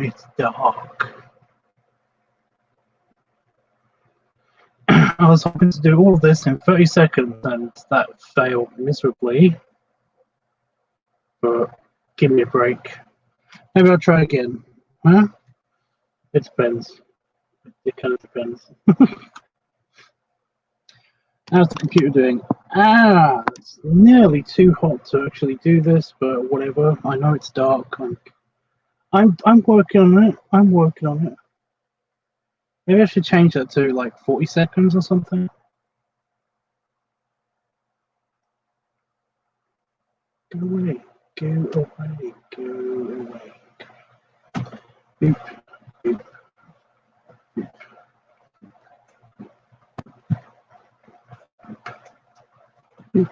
it's dark. I was hoping to do all of this in 30 seconds and that failed miserably. But give me a break. Maybe I'll try again. Huh? It depends. It kind of depends. How's the computer doing? It's nearly too hot to actually do this, but whatever. I know it's dark. I'm working on it. I'm working on it. Maybe I should change that to like 40 seconds or something. Go away. Go away. Go away. Boop. Boop. Boop. Boop.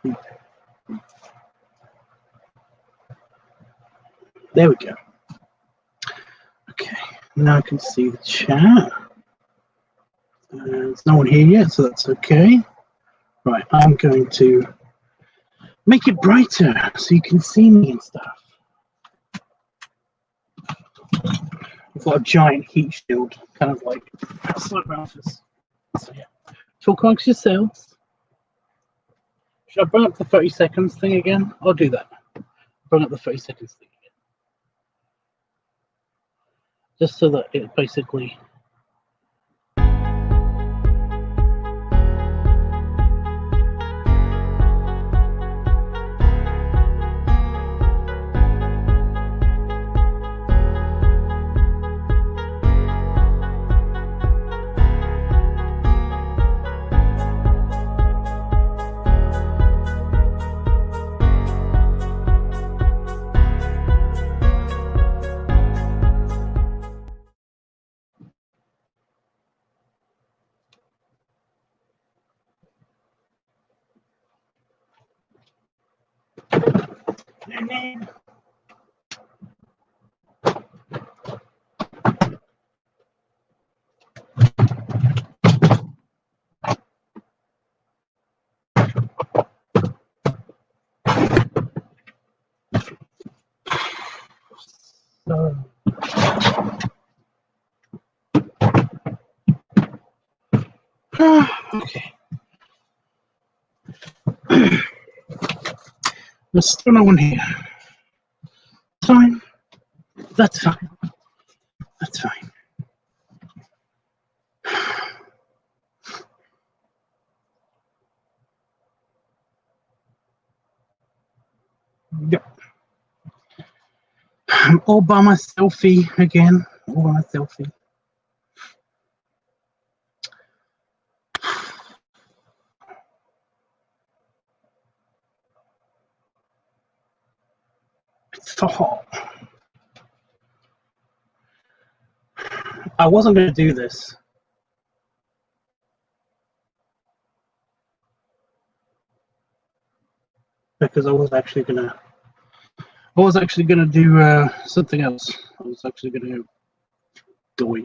Boop. There we go. Okay, now I can see the chat. There's no one here yet, so that's okay. Right, I'm going to make it brighter so you can see me and stuff. I've got a giant heat shield, kind of like outside my office. So yeah, talk amongst yourselves. Should I bring up the 30 seconds thing again? I'll do that. Bring up the 30 seconds thing again. Just so that it basically... Okay. There's still no one here. Fine. That's fine. That's fine. Yep. I'm all by my selfie again. All by my selfie. It's so hot. I wasn't going to do this. Because I was actually gonna do something else. I was actually gonna go.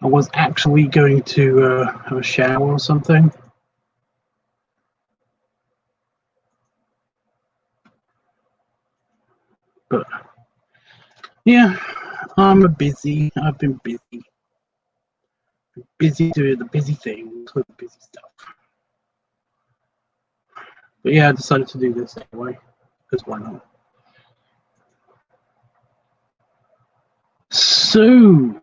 I was actually going to have a shower or something. But yeah, I've been busy doing the busy things with the busy stuff. But yeah, I decided to do this anyway, because why not? So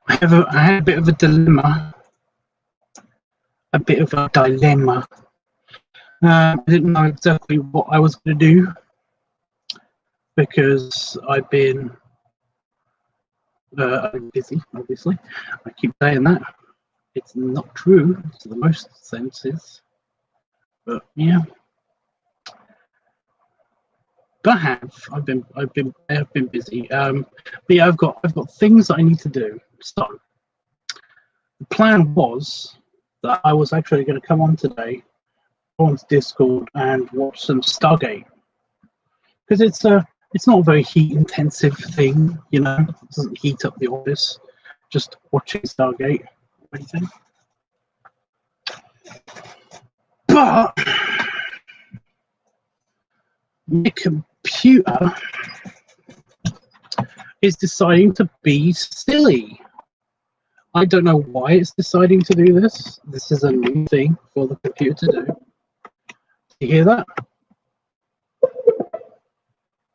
I had a bit of a dilemma. I didn't know exactly what I was going to do because I've been busy, obviously. I keep saying that. It's not true to the most senses, but yeah. But I've been busy. But yeah, I've got things that I need to do. So the plan was that I was actually going to come on today, go onto Discord and watch some Stargate, because it's not a very heat intensive thing, you know. It doesn't heat up the office. Just watching Stargate, anything. But my computer is deciding to be silly. I don't know why it's deciding to do this. This is a new thing for the computer to do. You hear that?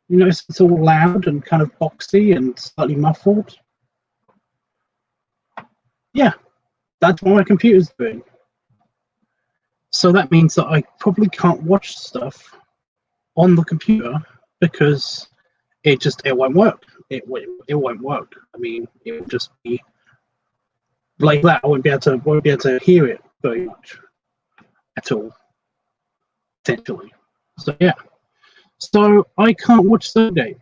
You notice it's all loud and kind of boxy and slightly muffled. Yeah, that's what my computer's doing. So that means that I probably can't watch stuff on the computer because it won't work. It won't work. I mean, it will just be like that. I won't be able to hear it very much at all, essentially. So yeah. So I can't watch Stargate.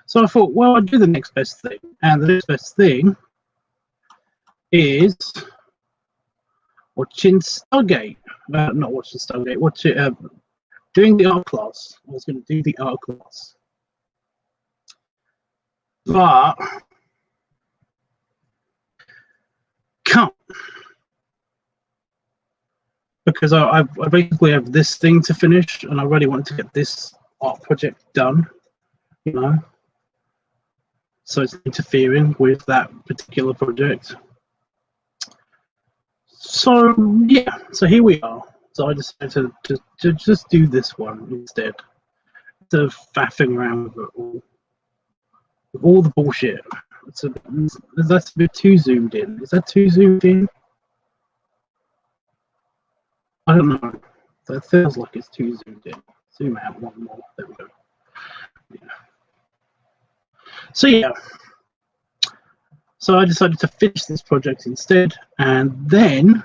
So I thought, well, I'll do the next best thing. And the next best thing is watching Stargate. Not watching Stargate, doing the art class. I was going to do the art class. But can't. Because I basically have this thing to finish, and I really wanted to get this art project done, you know. So it's interfering with that particular project. So yeah, so here we are. So I decided to just do this one instead, instead of faffing around with all the bullshit. That's a bit too zoomed in. Is that too zoomed in? I don't know. That feels like it's too zoomed in. Zoom out one more. There we go. Yeah. So yeah. So I decided to finish this project instead, and then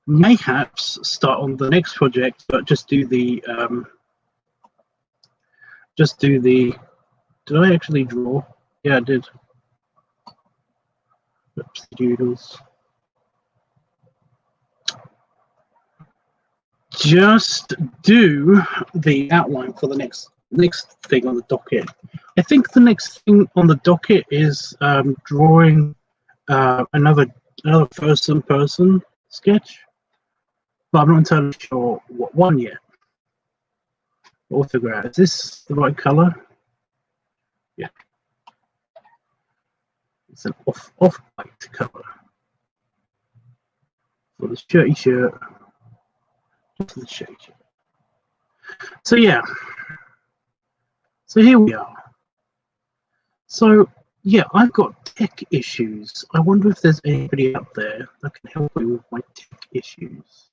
mayhaps start on the next project, but just do the did I actually draw? Yeah, I did. Oops, doodles. Just do the outline for the next thing on the docket. I think the next thing on the docket is drawing another person sketch, but I'm not entirely sure what one yet. We'll figure out. Is this the right color? Yeah, it's an off-white color for the shirty shirt. To the shirty shirt. So yeah. So here we are. So yeah, I've got tech issues. I wonder if there's anybody out there that can help me with my tech issues.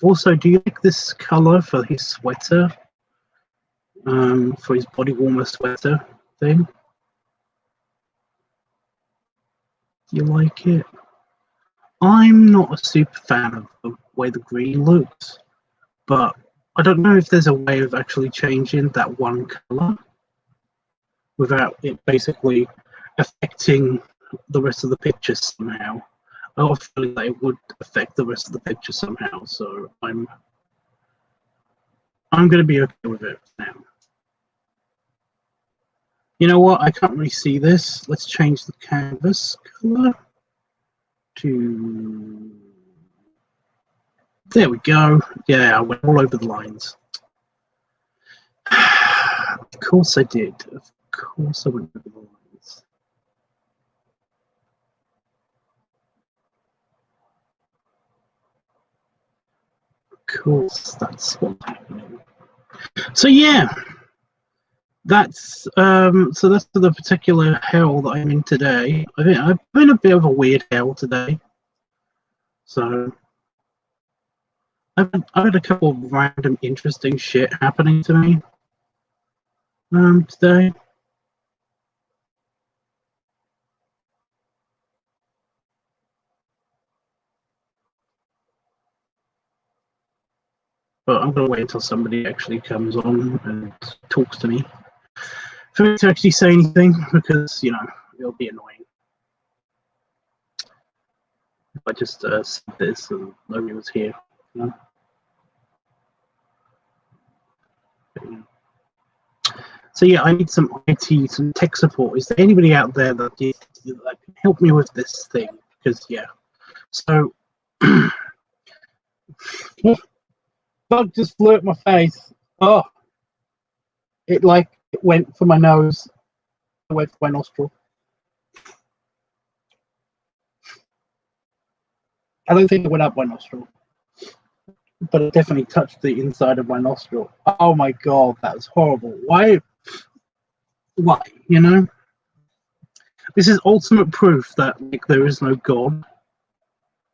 Also, do you like this color for his sweater? For his body warmer sweater thing? Do you like it? I'm not a super fan of the way the green looks, but I don't know if there's a way of actually changing that one color without it basically affecting the rest of the picture somehow. I have a feeling that it would affect the rest of the picture somehow, so I'm going to be okay with it now. You know what? I can't really see this. Let's change the canvas color to... There we go. Yeah, I went all over the lines. Of course I did. Of course I went over the lines. Of course, that's what's happening. So yeah, that's that's the particular hell that I'm in today. I think I've been a bit of a weird hell today. So I've had a couple of random interesting shit happening to me today. But I'm going to wait until somebody actually comes on and talks to me for me to actually say anything, because, you know, it'll be annoying if I just said this and nobody was here. You know? So yeah, I need some IT, some tech support. Is there anybody out there that help me with this thing, because yeah. So bug just flew at my face. Oh, it went for my nose, it went for my nostril. I don't think it went up my nostril, but it definitely touched the inside of my nostril. Oh my god, that was horrible. Why? You know? This is ultimate proof that there is no God,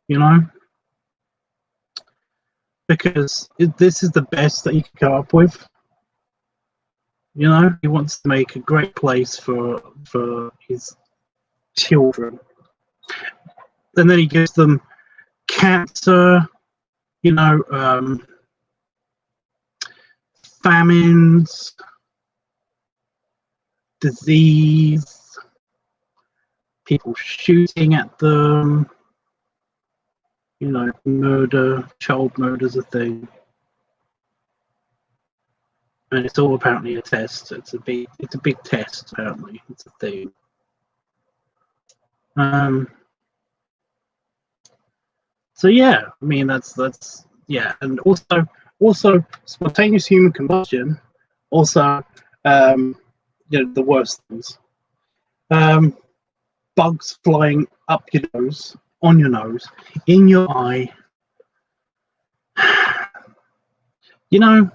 you know? Because this is the best that you can come up with. You know, he wants to make a great place for his children. And then he gives them cancer, you know, famines, disease, people shooting at them, you know, murder, child murder's a thing. And it's all apparently a test. It's a big test, apparently. It's a thing. So yeah, I mean that's yeah, and also spontaneous human combustion, also you know, the worst things. Bugs flying up your nose, on your nose, in your eye. You know,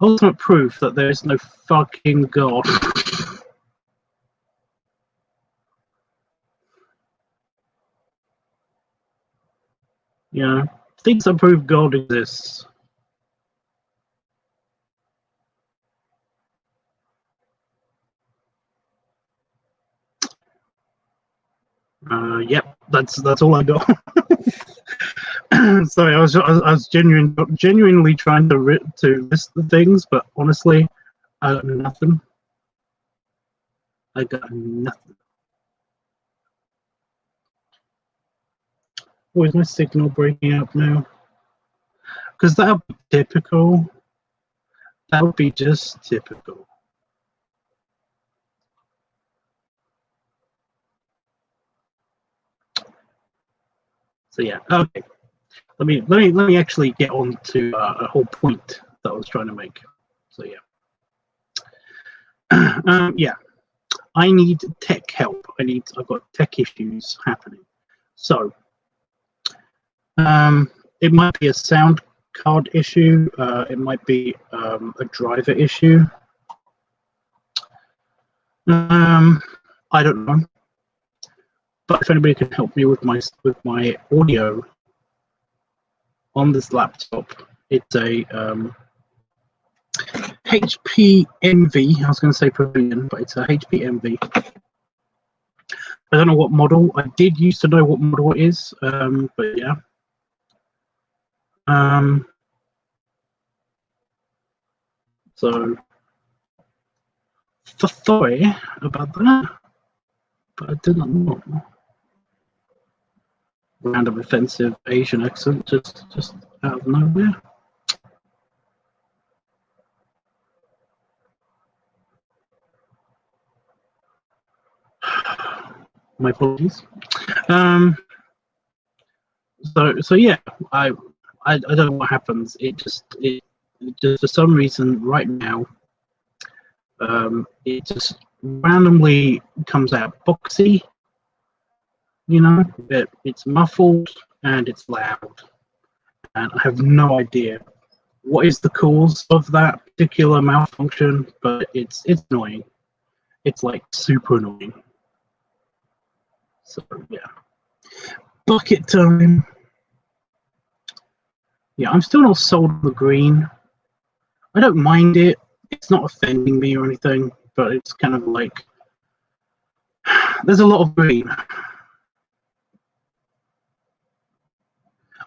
ultimate proof that there is no fucking God. You know, things that prove God exists. Yep, that's all I got. Sorry, I was genuinely trying to list the things, but honestly, I got nothing. I got nothing. Oh, is my signal breaking up now? Because that would be typical. That would be just typical. So yeah, okay. Let me actually get on to a whole point that I was trying to make. So yeah, yeah. I need tech help. I've got tech issues happening. So it might be a sound card issue. It might be a driver issue. I don't know. But if anybody can help me with my audio on this laptop, it's a HP Envy. I was going to say Pavilion, but it's a HP Envy. I don't know what model. I did used to know what model it is, but yeah. So sorry about that, but I did not know. Random offensive Asian accent just out of nowhere. My apologies. So yeah, I don't know what happens. It just for some reason right now, it just randomly comes out boxy. You know, it's muffled and it's loud, and I have no idea what is the cause of that particular malfunction, but it's annoying. It's like super annoying. So yeah, bucket time. Yeah, I'm still not sold on the green. I don't mind it. It's not offending me or anything, but it's kind of like there's a lot of green.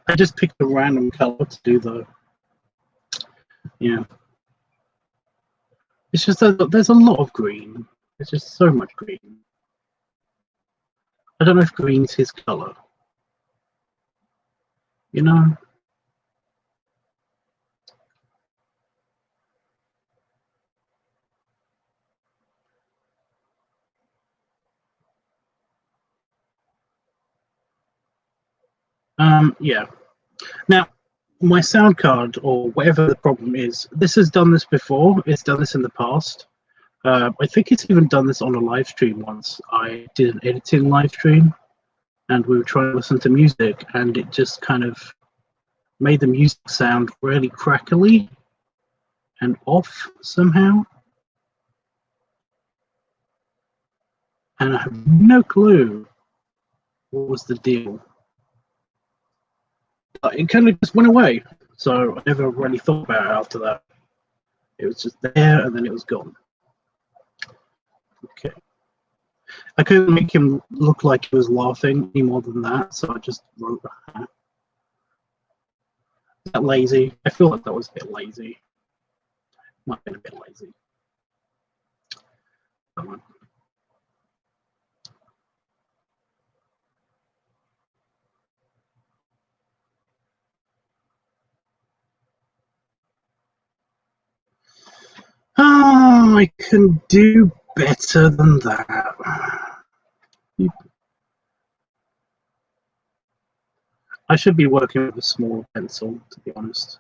I just picked a random color to do the, yeah. It's just that there's a lot of green. There's just so much green. I don't know if green's his color. You know? Yeah. Now, my sound card, or whatever the problem is, this has done this before. It's done this in the past. I think it's even done this on a live stream once. I did an editing live stream, and we were trying to listen to music, and it just kind of made the music sound really crackly and off somehow. And I have no clue what was the deal. But it kind of just went away, so I never really thought about it after that. It was just there, and then it was gone. Okay. I couldn't make him look like he was laughing any more than that, so I just wrote that. Is that lazy? I feel like that was a bit lazy. Might have been a bit lazy. Come on. Oh, I can do better than that. I should be working with a smaller pencil, to be honest.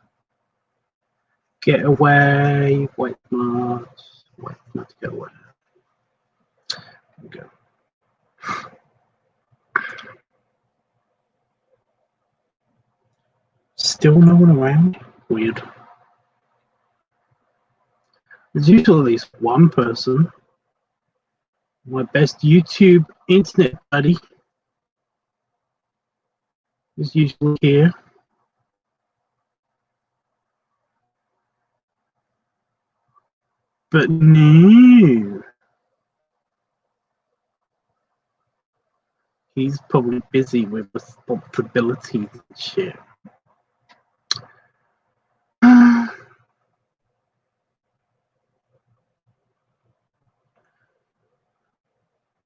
Get away, white mark, get away. There we go. Still no one around? Weird. There's usually at least one person. My best YouTube internet buddy is usually here. But no. He's probably busy with responsibilities and shit.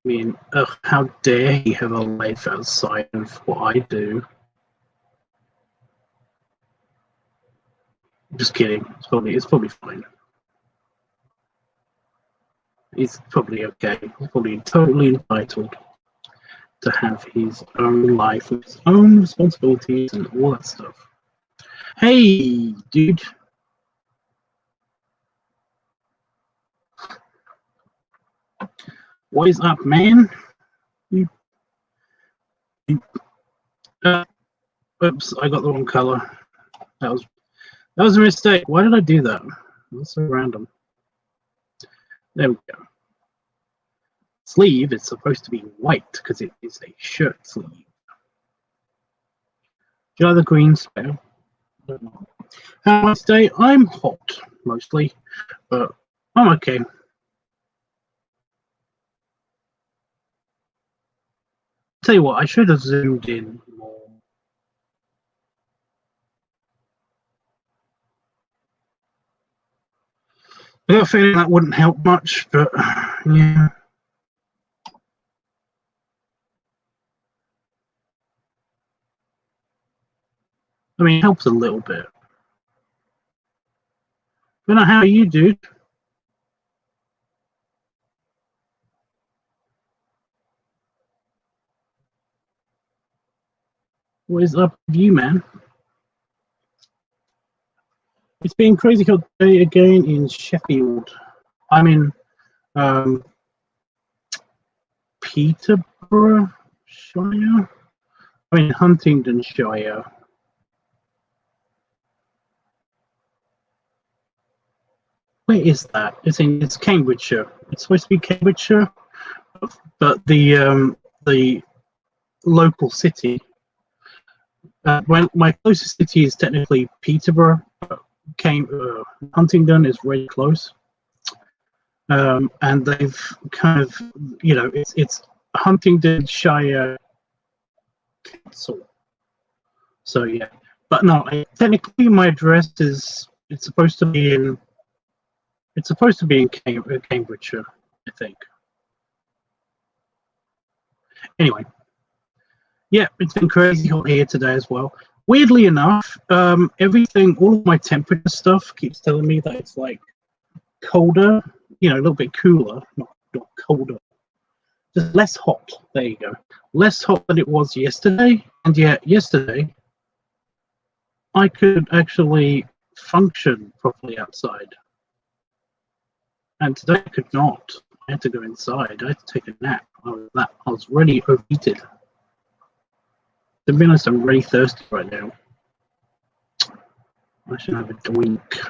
I mean, how dare he have a life outside of what I do? Just kidding. It's probably fine. He's probably okay. He's probably totally entitled to have his own life with his own responsibilities and all that stuff. Hey, dude. What is up, man? Oops, I got the wrong color. That was a mistake. Why did I do that? That's so random. There we go. Sleeve is supposed to be white because it is a shirt sleeve. Do you like the green spell? How I stay? I'm hot mostly, but I'm okay. Tell you what, I should have zoomed in more. I got a feeling that wouldn't help much, but yeah. I mean, it helps a little bit. But how are you, dude? What is up with you, man? It's been crazy hot day again in Sheffield. I'm in Peterborough Shire. I'm in Huntingdonshire. Where is that? It's Cambridgeshire. It's supposed to be Cambridgeshire, but the local city. My closest city is technically Peterborough. Huntingdon is really close, and they've kind of, it's Huntingdonshire Council. So yeah, but no, technically my address is it's supposed to be in Cambridgeshire, I think. Anyway, yeah, it's been crazy hot here today as well. Weirdly enough, everything, all of my temperature stuff keeps telling me that it's like colder, a little bit cooler, not colder. just less hot. There you go. Less hot than it was yesterday, and yet yesterday I could actually function properly outside, and today I could not. I had to go inside. I had to take a nap. I was really overheated. To be honest, I'm really thirsty right now. I should have a drink.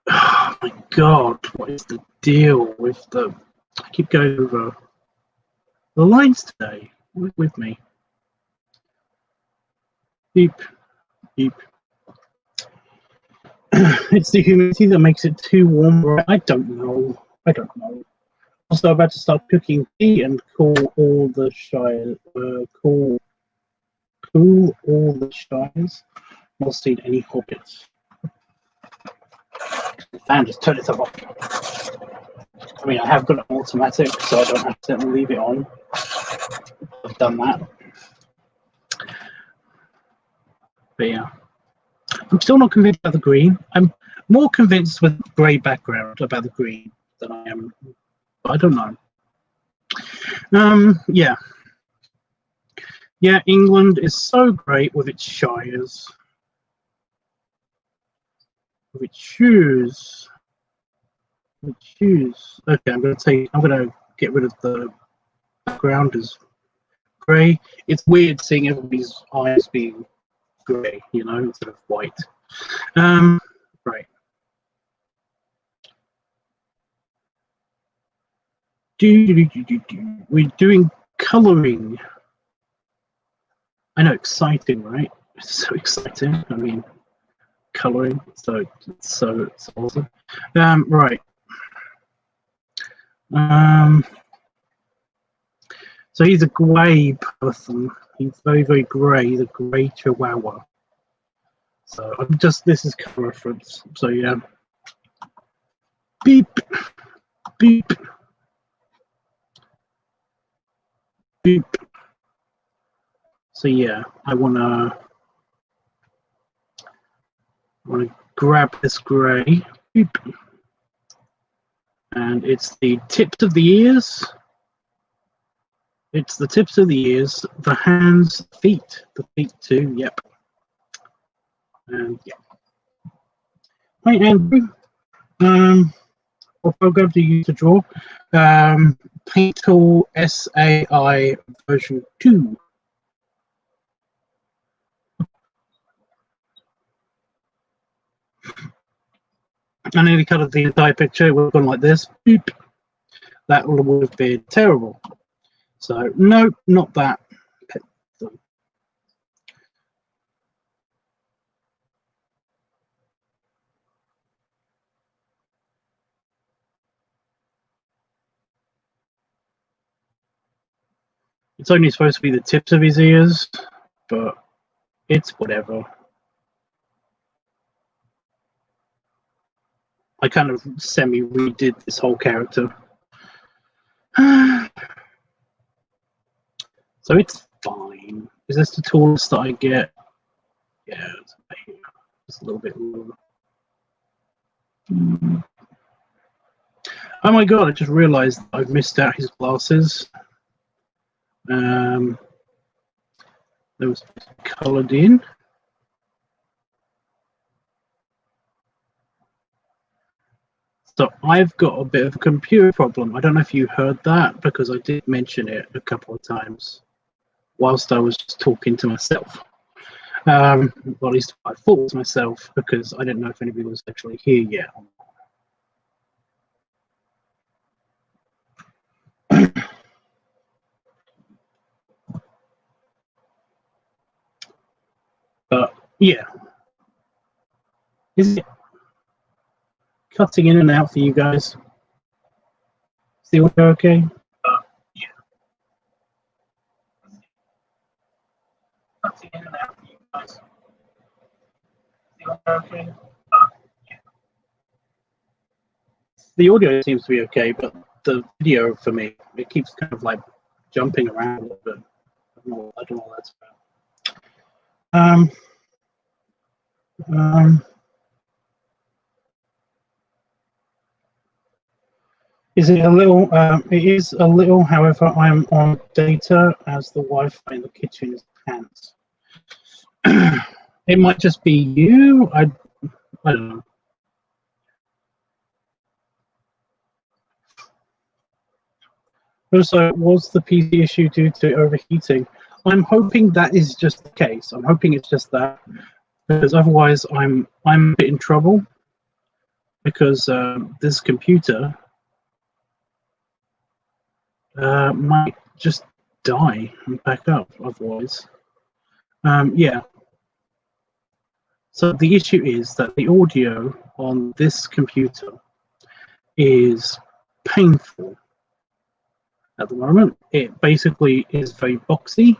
Oh my god, what is the deal with the... I keep going over the lines today. Work with me. Beep, beep. It's the humidity that makes it too warm. I don't know. I don't know. Also, I'm about to start cooking tea and cool all the shires. Cool all the shires. Not seen any hobbits. And just turn it off. I mean, I have got an automatic, so I don't have to leave it on. I've done that. But yeah, I'm still not convinced about the green. I'm more convinced with grey background about the green than I am. But I don't know. Yeah, England is so great with its shires, with its shoes. Okay, I'm gonna get rid of the background as grey. It's weird seeing everybody's eyes being grey, you know, instead of white. Right. We're doing colouring. I know, exciting, right? It's so exciting. I mean, colouring. So awesome. Right. So he's a grey person. He's very, very grey. He's a grey chihuahua. So I'm just, this is colour reference. So yeah. Beep, beep, beep. So yeah, I wanna grab this grey. Beep. And it's the tips of the ears. It's the tips of the ears, the hands, feet, the feet too. Yep. And yeah. Hi Andrew. What program do you use to draw? Paint Tool SAI version 2. I nearly coloured the entire picture. It would have gone like this. Boop. That would have been terrible. So no, not that. It's only supposed to be the tips of his ears, but it's whatever. I kind of semi-redid this whole character. So it's fine. Is this the tallest that I get? Yeah, it's a little bit lower. Oh my god, I just realised I've missed out his glasses. They was coloured in. So I've got a bit of a computer problem. I don't know if you heard that, because I did mention it a couple of times whilst I was just talking to myself. Well, at least I thought it was myself, because I didn't know if anybody was actually here yet. But yeah, is it cutting in and out for you guys? Is the audio okay? Yeah. Cutting in and out for you guys. Is the audio okay? Yeah. The audio seems to be okay, but the video for me, it keeps kind of like jumping around a little bit. I don't know what that's about. Is it a little? It is a little. However, I'm on data as the Wi-Fi in the kitchen is pants. It might just be you. I don't know. Also, was the PC issue due to overheating? I'm hoping that is just the case. I'm hoping it's just that, because otherwise I'm a bit in trouble, because this computer might just die and back up otherwise. Yeah. So the issue is that the audio on this computer is painful at the moment. It basically is very boxy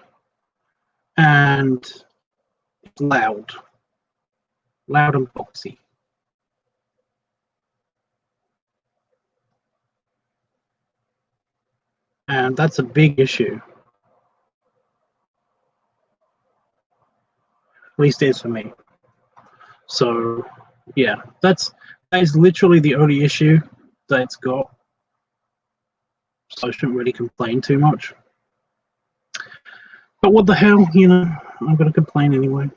and it's loud and boxy. And that's a big issue. At least it is for me. So yeah, that is literally the only issue that it's got. So I shouldn't really complain too much. But what the hell, you know, I'm gonna complain anyway.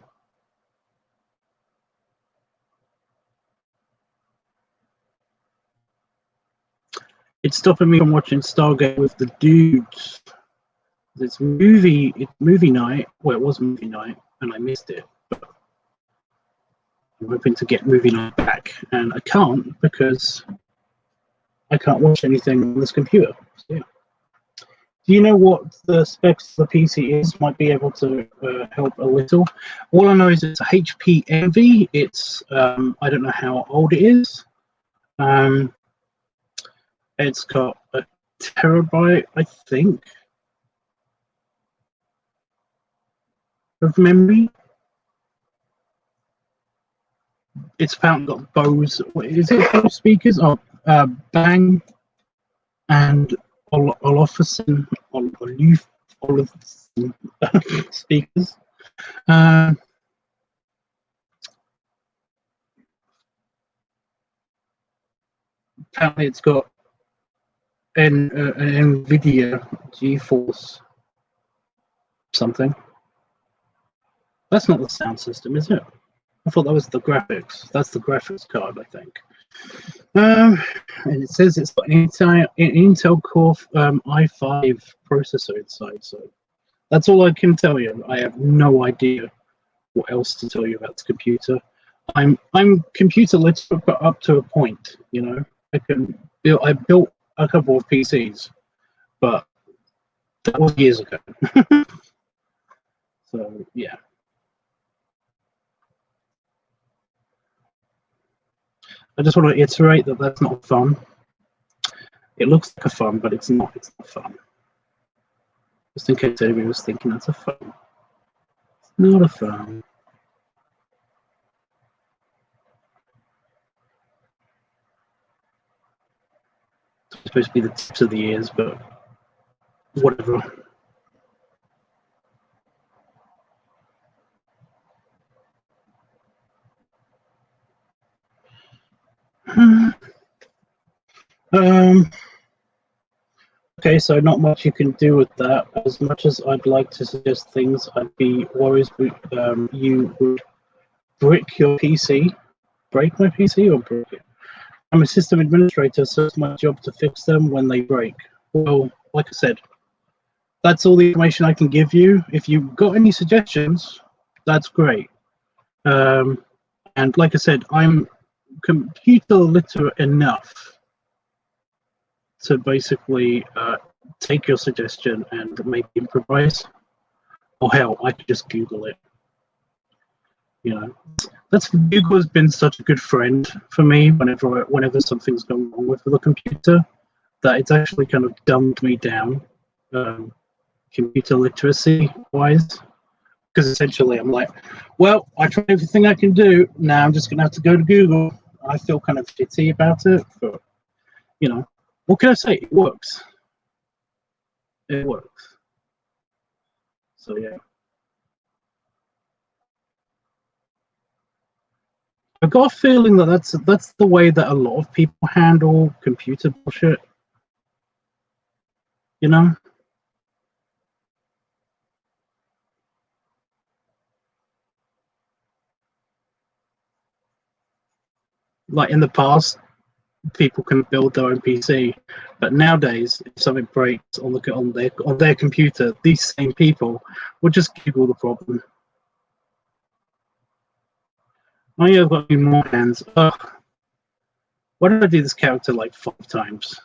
It's stopping me from watching Stargate with the dudes. It's movie night. Well, it was movie night, and I missed it. But I'm hoping to get movie night back, and I can't because I can't watch anything on this computer. So, yeah. Do you know what the specs of the PC is? Might be able to help a little. All I know is it's a HP Envy. It's I don't know how old it is. It's got a terabyte, I think, of memory. It's apparently got Bose. Is it Bose speakers? Oh, Bang and Olufsen speakers. Apparently, it's got an NVIDIA GeForce something. That's not the sound system, is it? I thought that was the graphics. That's the graphics card, I think. And it says it's got an Intel Core i5 processor inside. So that's all I can tell you. I have no idea what else to tell you about this computer. I'm computer literate up to a point. You know, I built a couple of PCs, but that was years ago. So yeah. I just want to iterate that that's not fun. It looks like a fun, but it's not. It's not fun. Just in case anybody was thinking that's a fun. It's not a fun. It's supposed to be the tips of the ears, but whatever. Okay, so not much you can do with that. As much as I'd like to suggest things, I'd be worried you would brick your PC. Break my PC or break it? I'm a system administrator, so it's my job to fix them when they break. Well, like I said, that's all the information I can give you. If you've got any suggestions, that's great. And like I said, I'm computer literate enough to basically take your suggestion and maybe improvise. Or hell, I could just Google it. You know, Google has been such a good friend for me whenever something's gone wrong with the computer, that it's actually kind of dumbed me down, computer literacy wise. Because essentially I'm like, well, I tried everything I can do. Now I'm just going to have to go to Google. I feel kind of shitty about it, but, you know, what can I say? It works. It works. So, yeah. I've got a feeling that that's the way that a lot of people handle computer bullshit. you know? Like in the past, people can build their own PC, but nowadays, if something breaks on their computer, these same people will just Google the problem. Oh yeah, I've got a few more hands. Ugh. Why did I do this character like 5 times?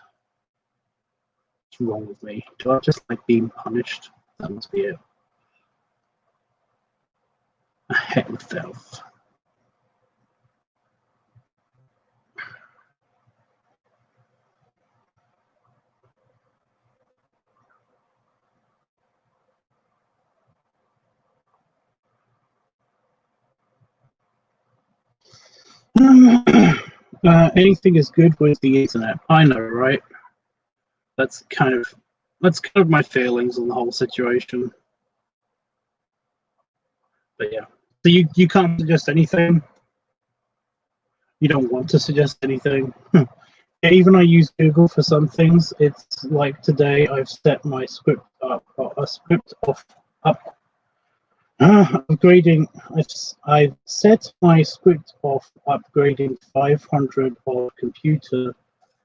What's wrong with me? Do I just like being punished? That must be it. A heck with filth. Anything is good with the internet. I know, right? That's kind of my feelings on the whole situation. But yeah, so you can't suggest anything. You don't want to suggest anything. Even I use Google for some things. It's like today I've set my script up, a script off up. Upgrading. I've set my script off upgrading 500 of computer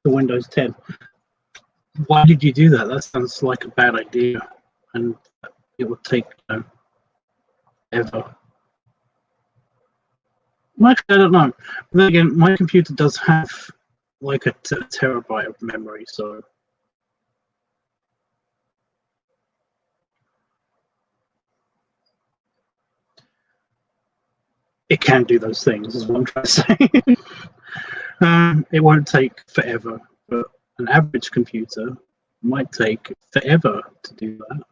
to Windows 10. Why did you do that? That sounds like a bad idea, and it would take ever. Actually, I don't know. But then again, my computer does have like a terabyte of memory, so it can do those things, is what I'm trying to say. It won't take forever, but an average computer might take forever to do that.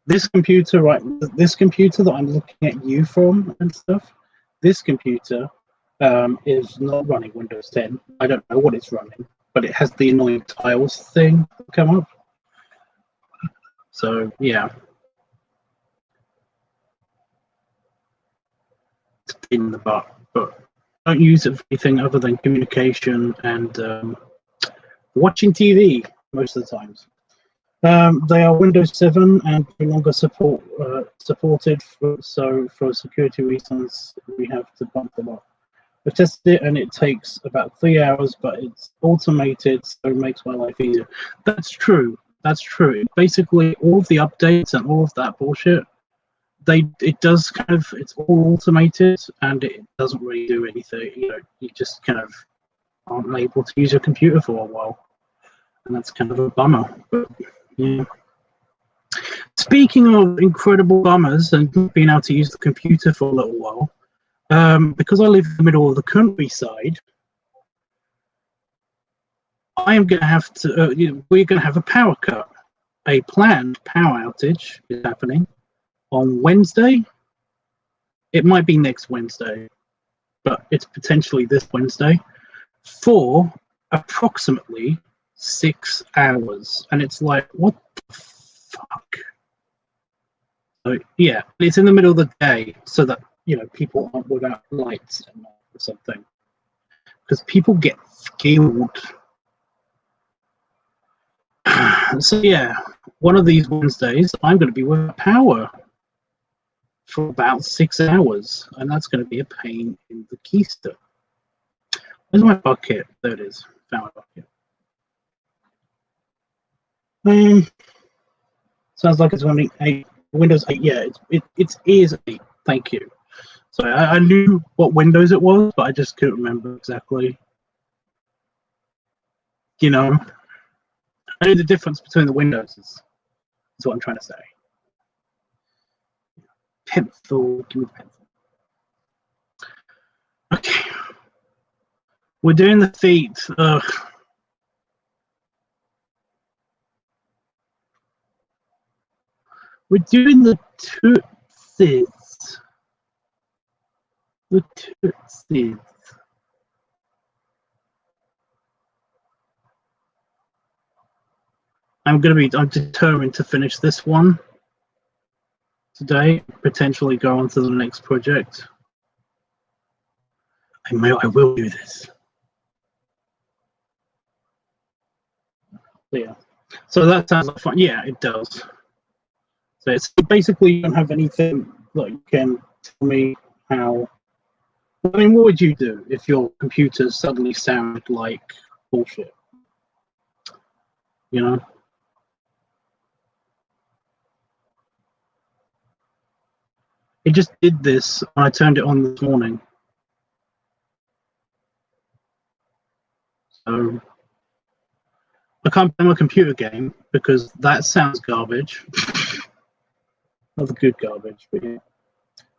This computer, right? This computer that I'm looking at you from and stuff. This computer is not running Windows 10. I don't know what it's running, but it has the annoying tiles thing come up. So yeah, it's in the butt, but don't use it for anything other than communication and watching TV most of the times. They are Windows 7 and no longer supported, so for security reasons, we have to bump them up. I've tested it and it takes about 3 hours, but it's automated, so it makes my life easier. That's true. That's true. Basically, all of the updates and all of that bullshit, it's all automated and it doesn't really do anything. You just kind of aren't able to use your computer for a while, and that's kind of a bummer. But yeah. Speaking of incredible bummers and not being able to use the computer for a little while, because I live in the middle of the countryside, I am going to have to. We're going to have a power cut. A planned power outage is happening on Wednesday. It might be next Wednesday, but it's potentially this Wednesday for approximately 6 hours, and it's like, what the fuck? So yeah, it's in the middle of the day, so that people aren't without lights or something, because people get skilled. So yeah, one of these Wednesdays, I'm going to be without power for about 6 hours, and that's going to be a pain in the keister. Where's my bucket? There it is. Found my bucket. Sounds like it's running 8. Windows 8. Yeah, it is 8. Thank you. So I knew what Windows it was, but I just couldn't remember exactly. I knew the difference between the Windows is what I'm trying to say. Pencil, give me the pencil. Okay. We're doing the feet. Ugh. We're doing the tootsies. The tootsies. I'm determined to finish this one today, potentially go on to the next project. I will do this. Yeah. So that sounds like fun. Yeah, it does. So it's basically you don't have anything that you can tell me how. I mean, what would you do if your computer suddenly sounded like bullshit? You know? It just did this when I turned it on this morning. So I can't play my computer game because that sounds garbage. Not the good garbage, but yeah.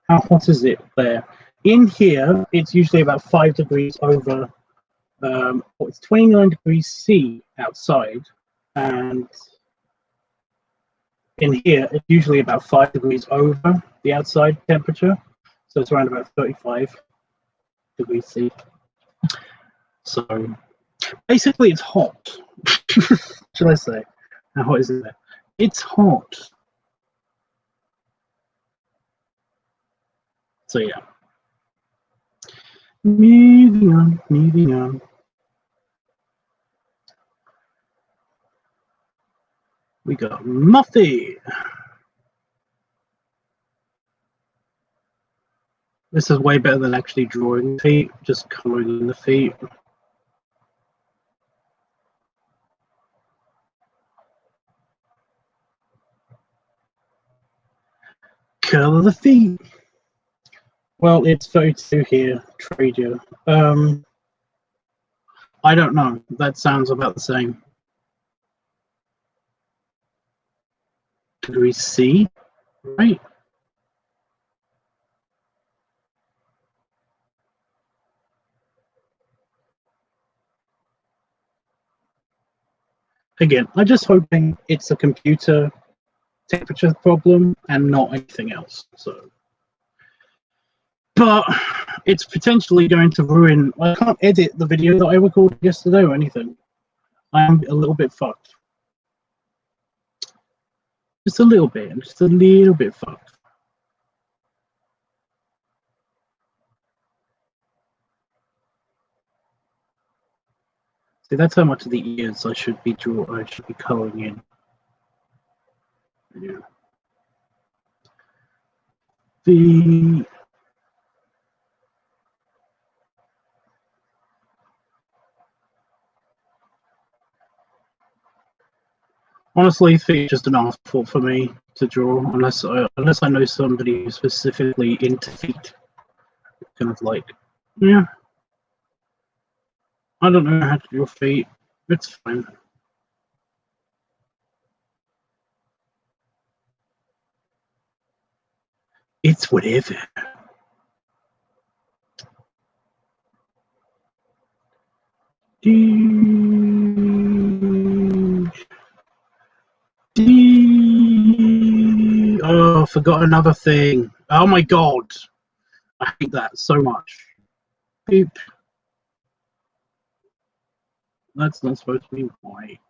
How hot is it there? In here, it's usually about 5 degrees over. It's 29 degrees C outside, and in here, it's usually about 5 degrees over the outside temperature. So it's around about 35 degrees C. So basically, it's hot. Should I say? How hot is it there? It's hot. So yeah. Moving on, moving on. We got Muffy. This is way better than actually drawing feet, just colouring in the feet. Colour the feet. Well, it's 32 here, Trader. I don't know. That sounds about the same. Degree C, right? Again, I'm just hoping it's a computer temperature problem and not anything else. So, but it's potentially going to ruin. I can't edit the video that I recorded yesterday or anything. I'm a little bit fucked. Just a little bit. Just a little bit fucked. See, that's how much of the ears I should be colouring in. Yeah. The honestly, feet just an afterthought for me to draw, unless I know somebody who's specifically into feet. Kind of like, yeah, I don't know how to draw feet. It's fine. It's whatever. Oh, I forgot another thing. Oh my god. I hate that so much. Beep. That's not supposed to be white.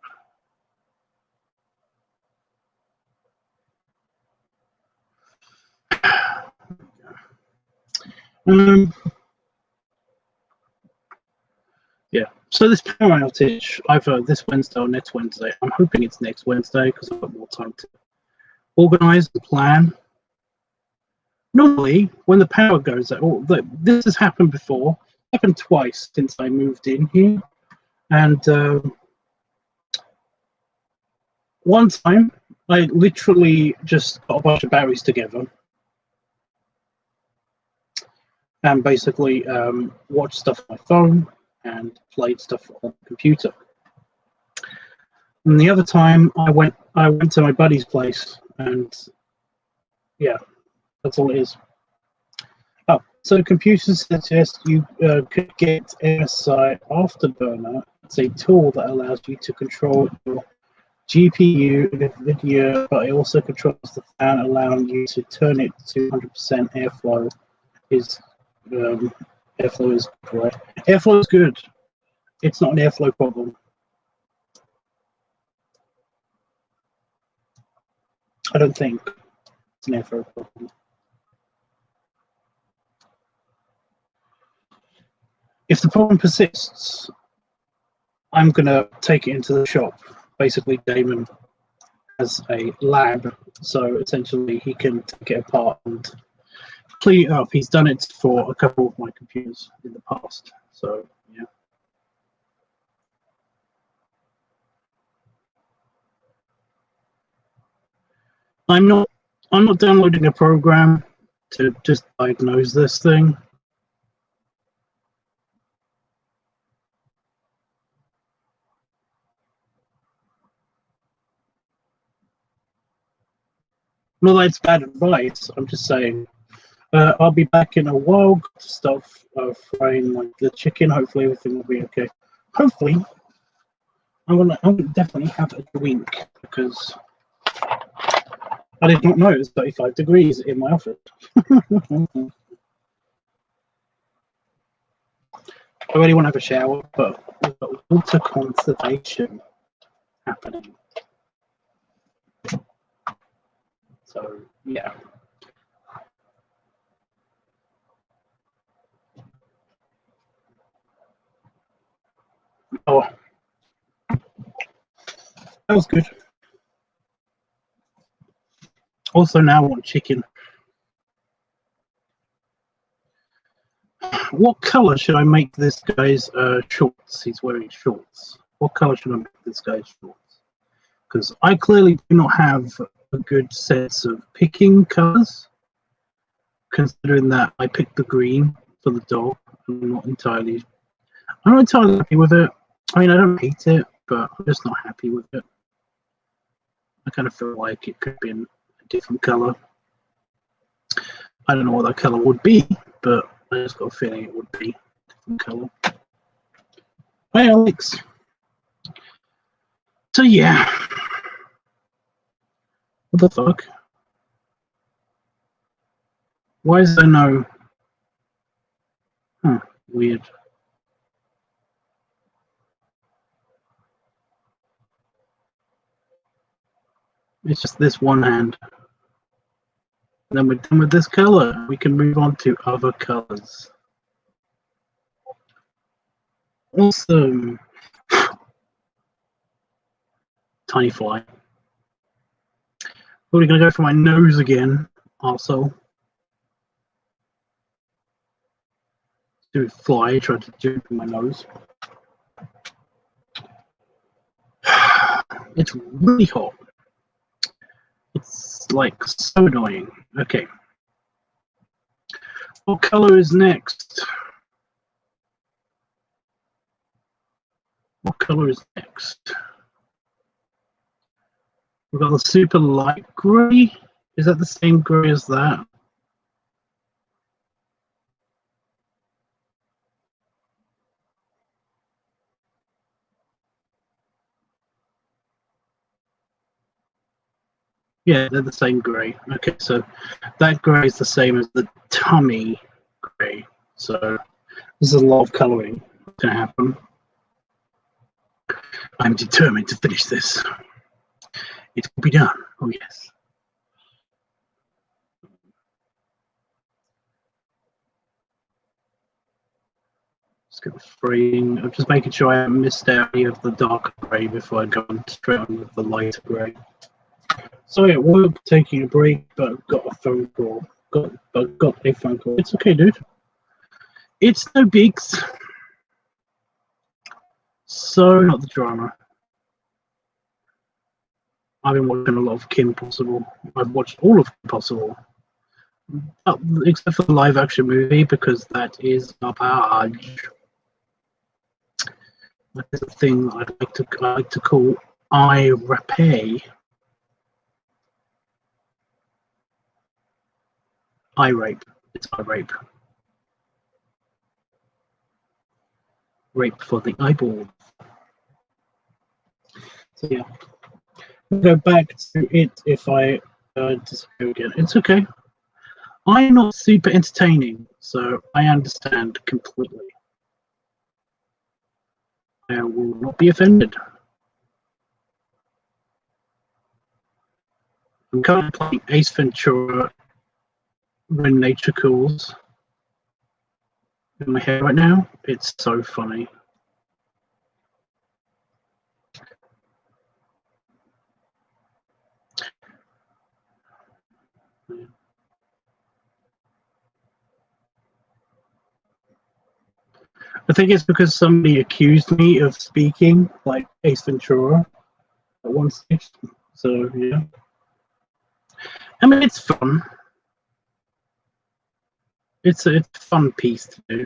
Yeah. So this power outage, either this Wednesday or next Wednesday. I'm hoping it's next Wednesday because I've got more time to organise and plan. Normally, when the power goes out, this has happened before. Happened twice since I moved in here, and one time I literally just got a bunch of batteries together and basically watched stuff on my phone and played stuff on the computer. And the other time I went to my buddy's place, and yeah, that's all it is. Oh, so computers suggest you could get MSI Afterburner. It's a tool that allows you to control your GPU, NVIDIA, but it also controls the fan, allowing you to turn it to 100% airflow. Airflow is correct. Airflow is good. It's not an airflow problem. I don't think it's an airflow problem. If the problem persists, I'm going to take it into the shop basically Damon has a lab, so essentially he can take it apart and clean it up. He's done it for a couple of my computers in the past, so yeah. I'm not downloading a program to just diagnose this thing. Well, that's bad advice. I'm just saying. I'll be back in a while. Got to start frying like the chicken. Hopefully everything will be okay. Hopefully, I'm gonna definitely have a drink because I did not know it was 35 degrees in my office. I really want to have a shower, but we've got water conservation happening. So yeah. Oh, that was good. Also, now I want chicken. What color should I make this guy's shorts? He's wearing shorts. What color should I make this guy's shorts? Because I clearly do not have a good sense of picking colors, considering that I picked the green for the dog. I'm not entirely happy with it. I mean, I don't hate it, but I'm just not happy with it. I kind of feel like it could be in a different color. I don't know what that color would be, but I just got a feeling it would be a different color. Hi, Alex. So yeah, what the fuck? Why is there no? Huh, weird. It's just this one hand. And then we're done with this color. We can move on to other colors. Awesome. Tiny fly. We're gonna go for my nose again. Also, do fly. Try to jump in my nose. It's really hot. It's like so annoying. Okay. What color is next? What color is next? We've got the super light grey. Is that the same grey as that? Yeah, they're the same grey. Okay, so that grey is the same as the tummy grey. So there's a lot of colouring going to happen. I'm determined to finish this. It will be done. Oh yes. Just get the fraying. I'm just making sure I haven't missed out any of the dark grey before I go on straight on with the lighter grey. So yeah, we're taking a break, but I've got a phone call. Got a phone call. It's okay, dude. It's no bigs. So not the drama. I've been watching a lot of Kim Possible. I've watched all of Kim Possible, except for the live action movie because that is garbage. That is a thing I like to call irate. Irape. It's irape. Rape for the eyeball. So yeah, I'll go back to it if I disappear again. It's okay. I'm not super entertaining, so I understand completely. I will not be offended. I'm currently playing Ace Ventura When Nature Calls in my head right now. It's so funny. I think it's because somebody accused me of speaking like Ace Ventura at one stage. So yeah, I mean it's fun. It's a fun piece to do.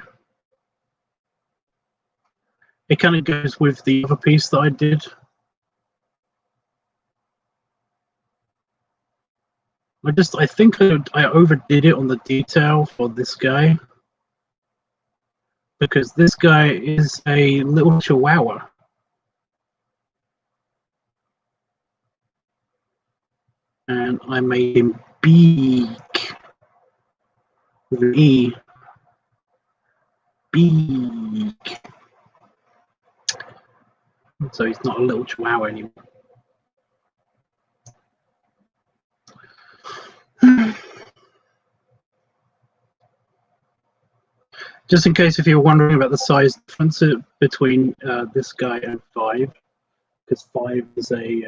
It kind of goes with the other piece that I did. I think I overdid it on the detail for this guy, because this guy is a little chihuahua. And I made him big with an E. Big. So he's not a little chihuahua anymore. Just in case if you're wondering about the size difference between this guy and 5, because 5 is a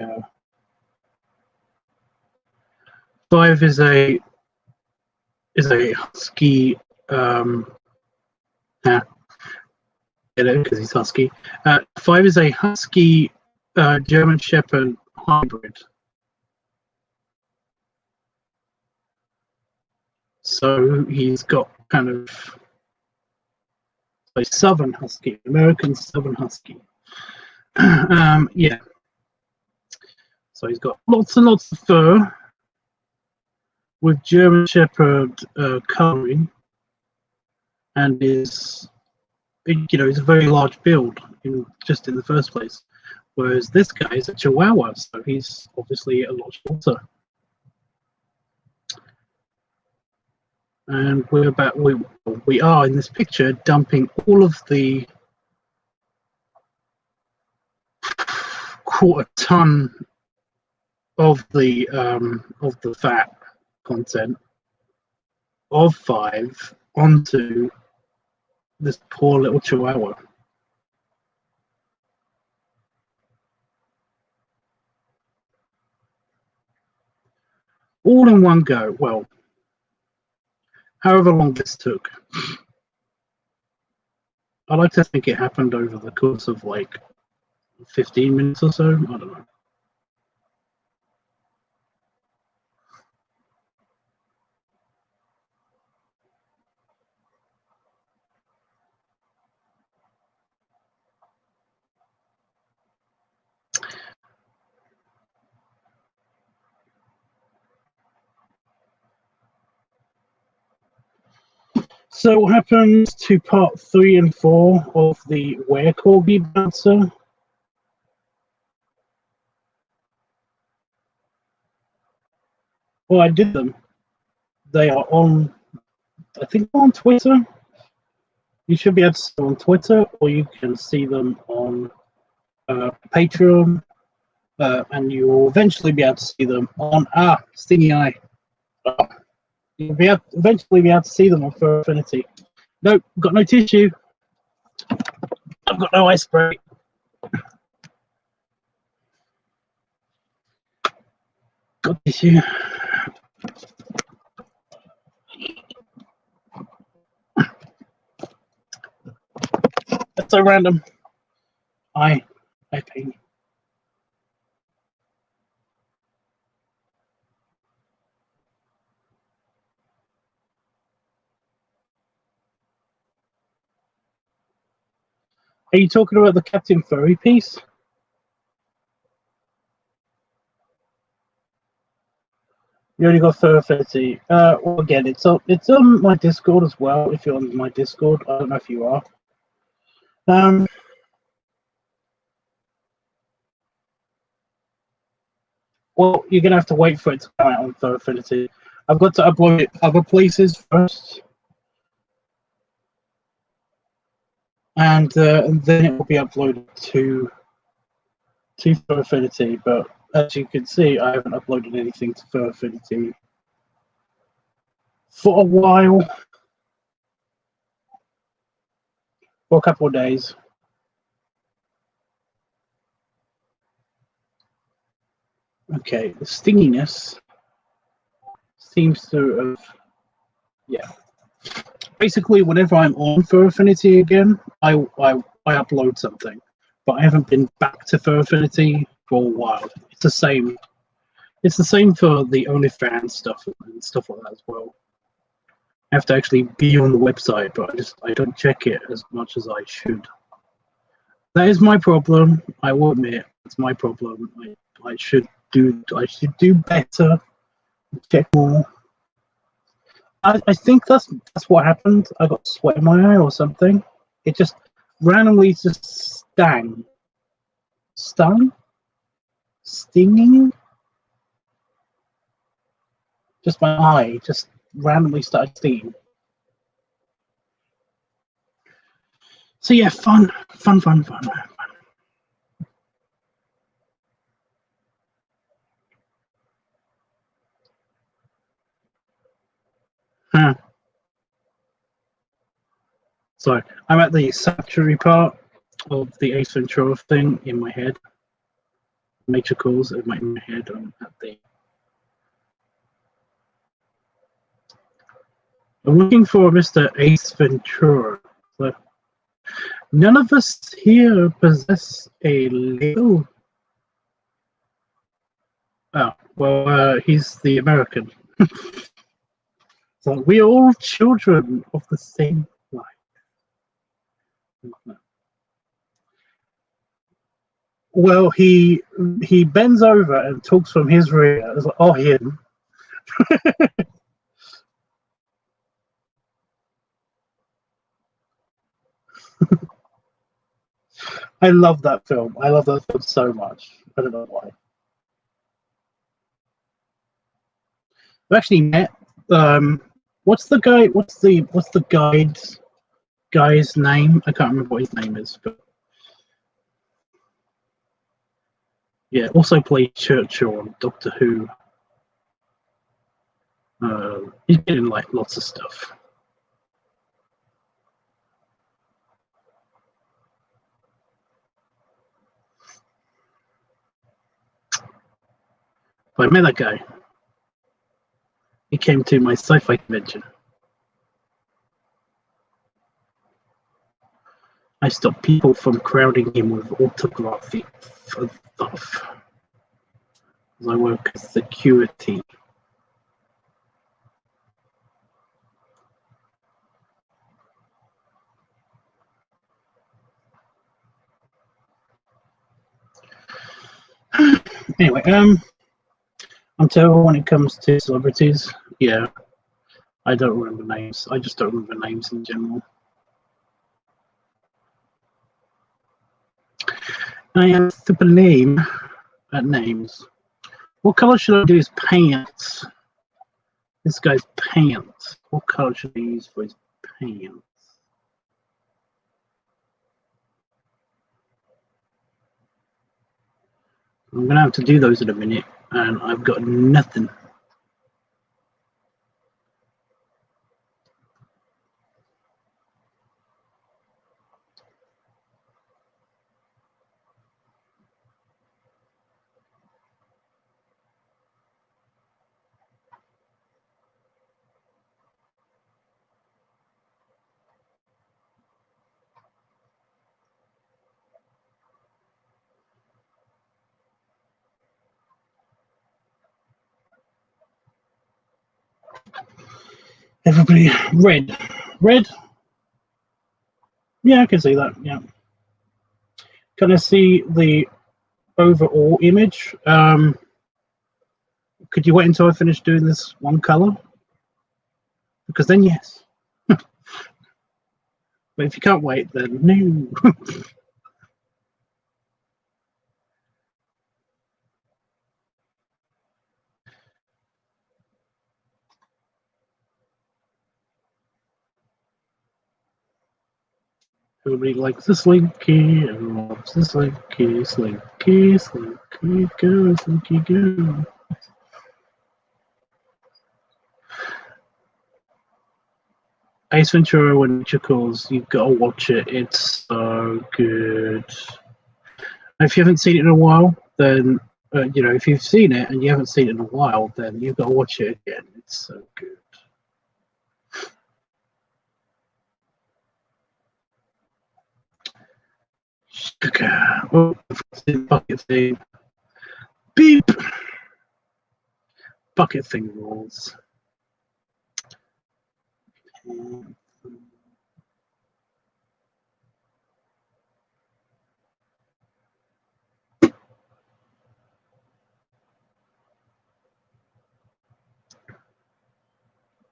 5 is a husky. Get it because he's husky. 5 is a husky German Shepherd hybrid. So he's got kind of a Southern Husky, American Southern Husky. Yeah. So he's got lots and lots of fur with German Shepherd colouring, and is, you know, it's a very large build just in the first place. Whereas this guy is a Chihuahua, so he's obviously a lot shorter. And we are in this picture dumping all of the 1/4 ton of the fat content of 5 onto this poor little Chihuahua. All in one go. Well, however long this took. I like to think it happened over the course of like 15 minutes or so. I don't know. So what happens to part 3 and 4 of the Were Corgi bouncer? Well, I did them. They are on, I think, on Twitter. You should be able to see them on Twitter, or you can see them on Patreon, and you will eventually be able to see them on Stingy Eye. You'll eventually be able to see them on Fur Affinity. Nope, got no tissue. I've got no ice spray. Got tissue. That's so random. I pain. Are you talking about the Captain Furry piece? You only got Fur Affinity. Well, again, it's on my Discord as well. If you're on my Discord, I don't know if you are. Well, you're gonna have to wait for it to come out on Fur Affinity. I've got to upload it other places first, and then it will be uploaded to Fur Affinity. But as you can see, I haven't uploaded anything to Fur Affinity for a while, for a couple of days. Okay, the stinginess seems to have, yeah. Basically, whenever I'm on Fur Affinity again, I upload something, but I haven't been back to Fur Affinity for a while. It's the same. It's the same for the OnlyFans stuff and stuff like that as well. I have to actually be on the website, but I don't check it as much as I should. That is my problem. I will admit it's my problem. I should do better. Check more. I think that's what happened. I got sweat in my eye or something. It just randomly just stinging. Just my eye just randomly started stinging. So yeah, fun. Huh. So I'm at the sanctuary part of the Ace Ventura thing in my head. Nature calls in my head. I'm looking for Mr. Ace Ventura. So none of us here possess a legal. Oh, well, he's the American. So we are all children of the same life. Well, he bends over and talks from his rear. It's like, oh, him. I love that film. I love that film so much. I don't know why. I've actually met. What's the guy? What's the guy's name? I can't remember what his name is, but yeah, also played Churchill on Doctor Who. He's been in like lots of stuff. But I met that guy. He came to my sci-fi convention. I stopped people from crowding him with autography stuff. As I work as security. Anyway, I'm terrible when it comes to celebrities. Yeah, I don't remember names. I just don't remember names in general. I am super lame at names. What color should I do his pants? This guy's pants. What color should I use for his pants? I'm gonna have to do those in a minute, and I've got nothing. Everybody, red. Yeah, I can see that. Yeah. Can I see the overall image? Could you wait until I finish doing this one color? Because then yes. But if you can't wait, then no. Everybody likes the Slinky, everyone loves the Slinky, Slinky, Slinky, go, Slinky, go. Ace Ventura when nature calls, you've got to watch it. It's so good. If you haven't seen it in a while, then if you've seen it and you haven't seen it in a while, then you've got to watch it again. It's so good. Oh, bucket thing. Beep. Bucket thing rules.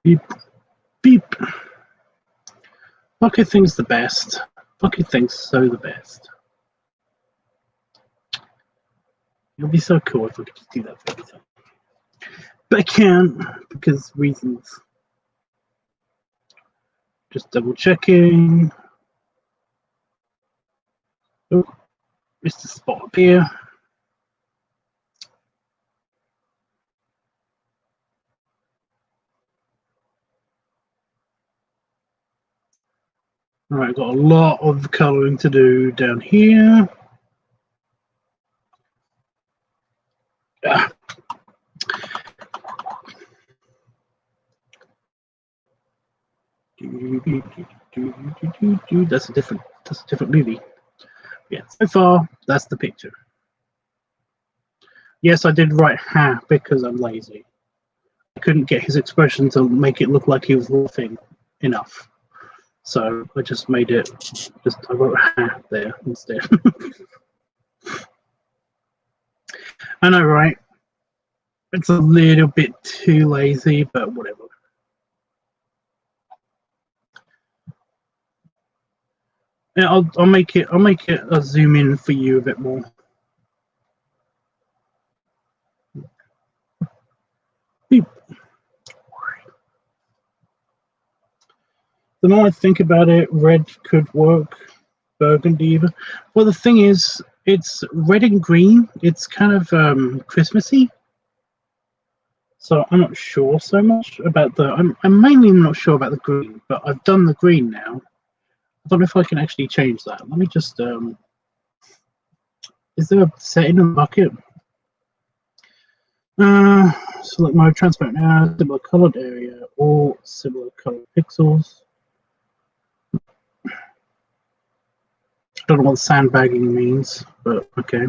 Beep. Beep. Bucket thing's the best. Bucket thing's so the best. It would be so cool if we could just do that for everything. But I can't because reasons. Just double checking. Oh, missed a spot up here. All right, got a lot of colouring to do down here. Ah. That's a different movie. Yeah, so far that's the picture. Yes, I did write ha because I'm lazy. I couldn't get his expression to make it look like he was laughing enough. So I just made it, I wrote ha there instead. I know, right? It's a little bit too lazy, but whatever. Yeah, I'll make it a zoom in for you a bit more. Beep. The more I think about it, red could work. Burgundy. Well, the thing is, it's red and green. It's kind of Christmassy. So I'm not sure so much about the. I'm mainly not sure about the green, but I've done the green now. I don't know if I can actually change that. Let me just. Is there a setting in the bucket? Select mode, transparent area, similar colored area, or similar colored pixels. I don't know what sandbagging means, but okay.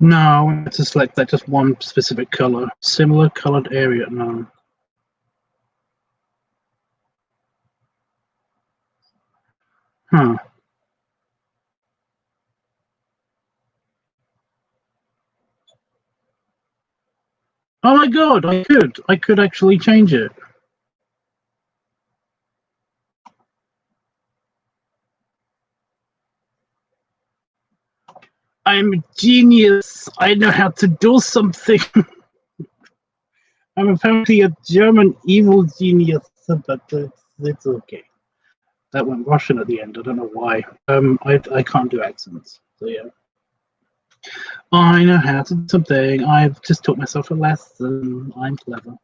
No, I want to select that just one specific color. Similar colored area, no. Huh. Oh my god, I could actually change it. I'm a genius. I know how to do something. I'm apparently a German evil genius, but it's okay. That went Russian at the end. I don't know why. I can't do accents. So yeah. I know how to do something. I've just taught myself a lesson. I'm clever.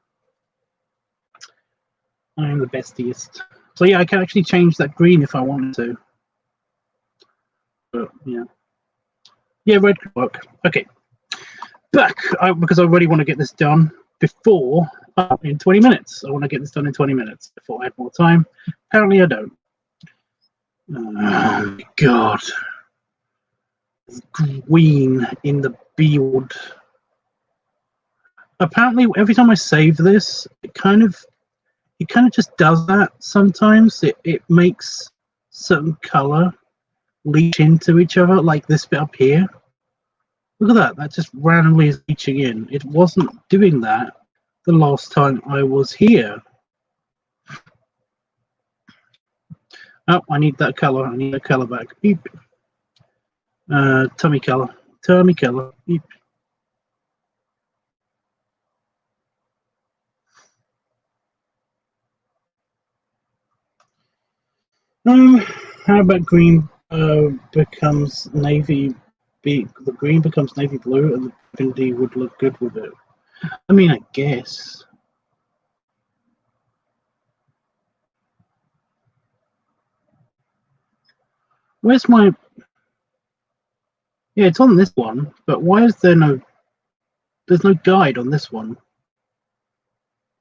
I'm the bestiest. So yeah, I can actually change that green if I wanted to. But yeah. Yeah, red could work. Okay. Back, because I really want to get this done before in 20 minutes. I want to get this done in 20 minutes before I have more time. Apparently I don't. Oh my god. Green in the build. Apparently every time I save this, it kind of just does that sometimes. It makes certain color leach into each other, like this bit up here. Look at that, that just randomly is leaching in. It wasn't doing that the last time I was here. Oh, I need that color. I need that color back. Beep. Tummy color. Tummy color. Beep. How about green becomes navy? The green becomes navy blue, and the burgundy would look good with it. I mean, I guess. Where's my? Yeah, it's on this one, but why is there no? There's no guide on this one.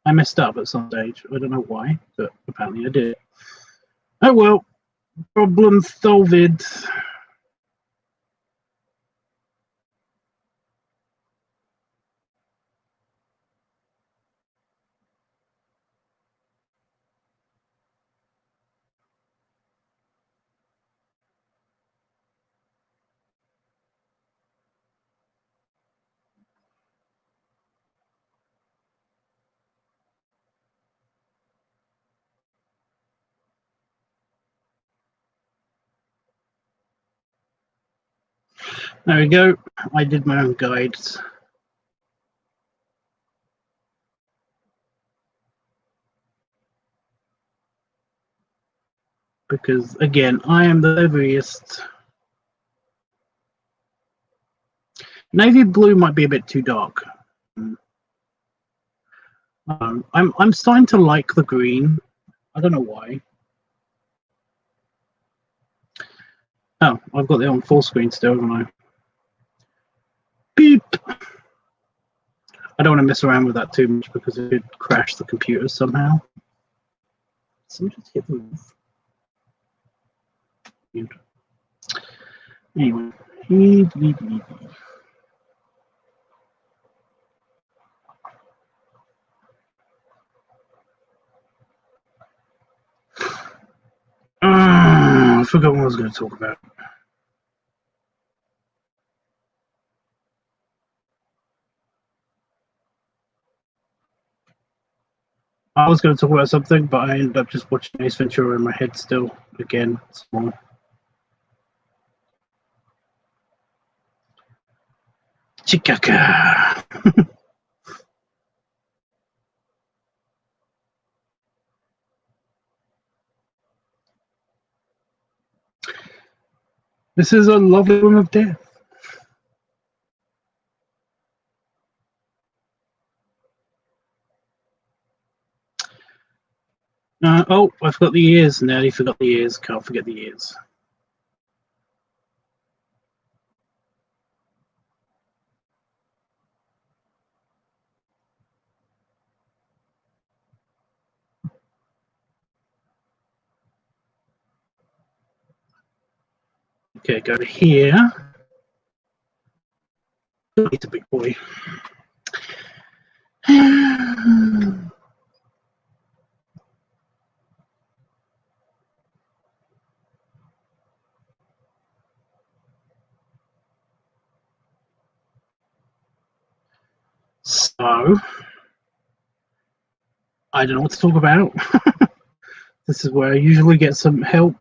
I messed up at some stage. I don't know why, but apparently I did. Oh well, problem solved. There we go. I did my own guides. Because again, I am the heaviest. Navy blue might be a bit too dark. I'm starting to like the green. I don't know why. Oh, I've got it on full screen still, haven't I? Beep. I don't want to mess around with that too much because it could crash the computer somehow. So let me just hit the move. Anyway. I forgot what I was going to talk about. I was going to talk about something, but I ended up just watching Ace Ventura in my head still. Again, small. Chikaka. This is a lovely room of death. Oh, I forgot the ears. Nearly forgot the ears. Can't forget the ears. Okay, go to here. He's a big boy. So, I don't know what to talk about. This is where I usually get some help.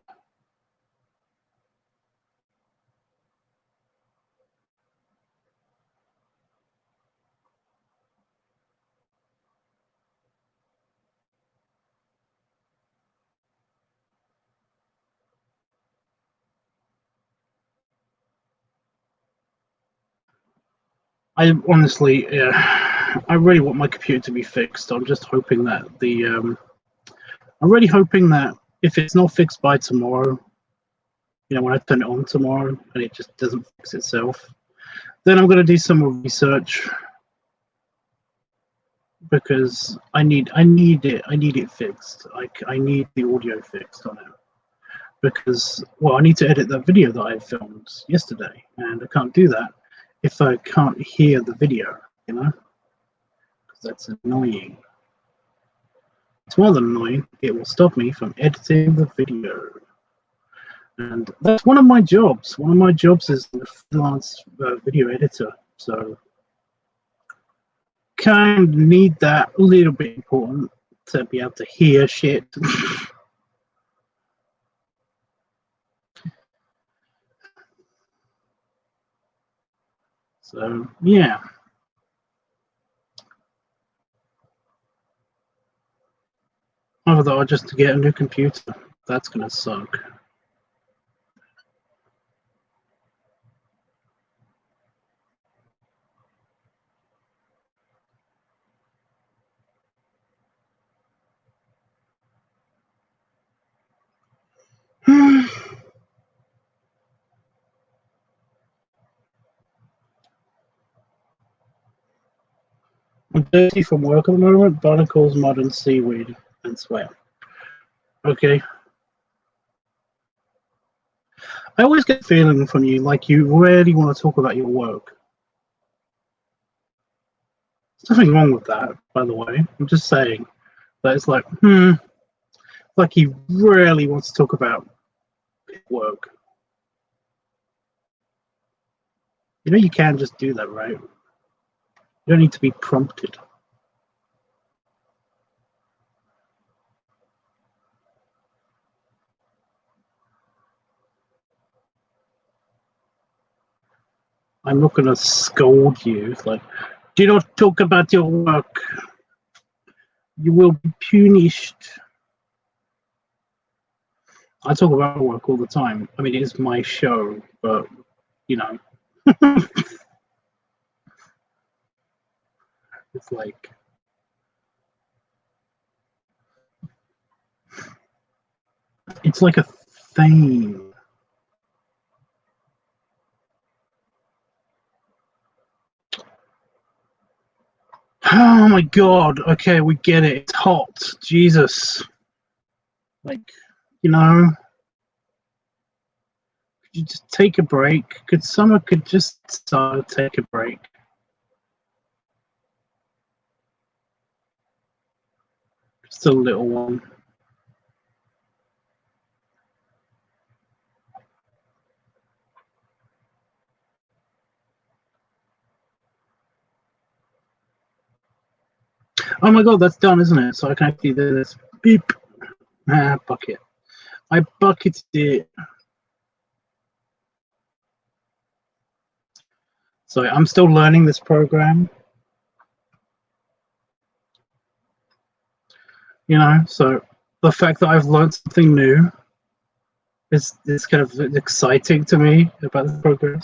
I honestly, I really want my computer to be fixed. I'm just hoping that I'm really hoping that if it's not fixed by tomorrow, when I turn it on tomorrow and it just doesn't fix itself, then I'm going to do some more research because I need it fixed. I need the audio fixed on it because, well, I need to edit that video that I filmed yesterday, and I can't do that if I can't hear the video, because that's annoying. It's more than annoying. It will stop me from editing the video. And that's one of my jobs. One of my jobs is a freelance video editor. So kind of need that a little bit important to be able to hear shit. So yeah. Although just to get a new computer, that's gonna suck. I'm dirty from work at the moment. Barnacles, mud, and seaweed, and sweat. Okay. I always get a feeling from you like you really want to talk about your work. There's nothing wrong with that, by the way. I'm just saying that it's like, like he really wants to talk about his work. You know, you can just do that, right? You don't need to be prompted. I'm not going to scold you. It's like, do not talk about your work. You will be punished. I talk about work all the time. I mean, it is my show, but, you know. It's like... It's like a thing. Oh my god, okay, we get it. It's hot. Jesus. Like, you know, could you just take a break? Summer could just start to take a break. Just a little one. Oh my god, that's done, isn't it? So I can actually do this. Beep. Bucket. I bucketed it. So I'm still learning this program. You know, so the fact that I've learned something new is kind of exciting to me about this program.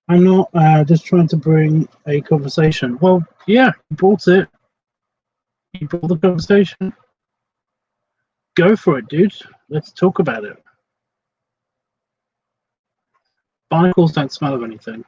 I'm not just trying to bring a conversation. Well, yeah, you brought it. You brought the conversation. Go for it, dude. Let's talk about it. Barnacles don't smell of anything.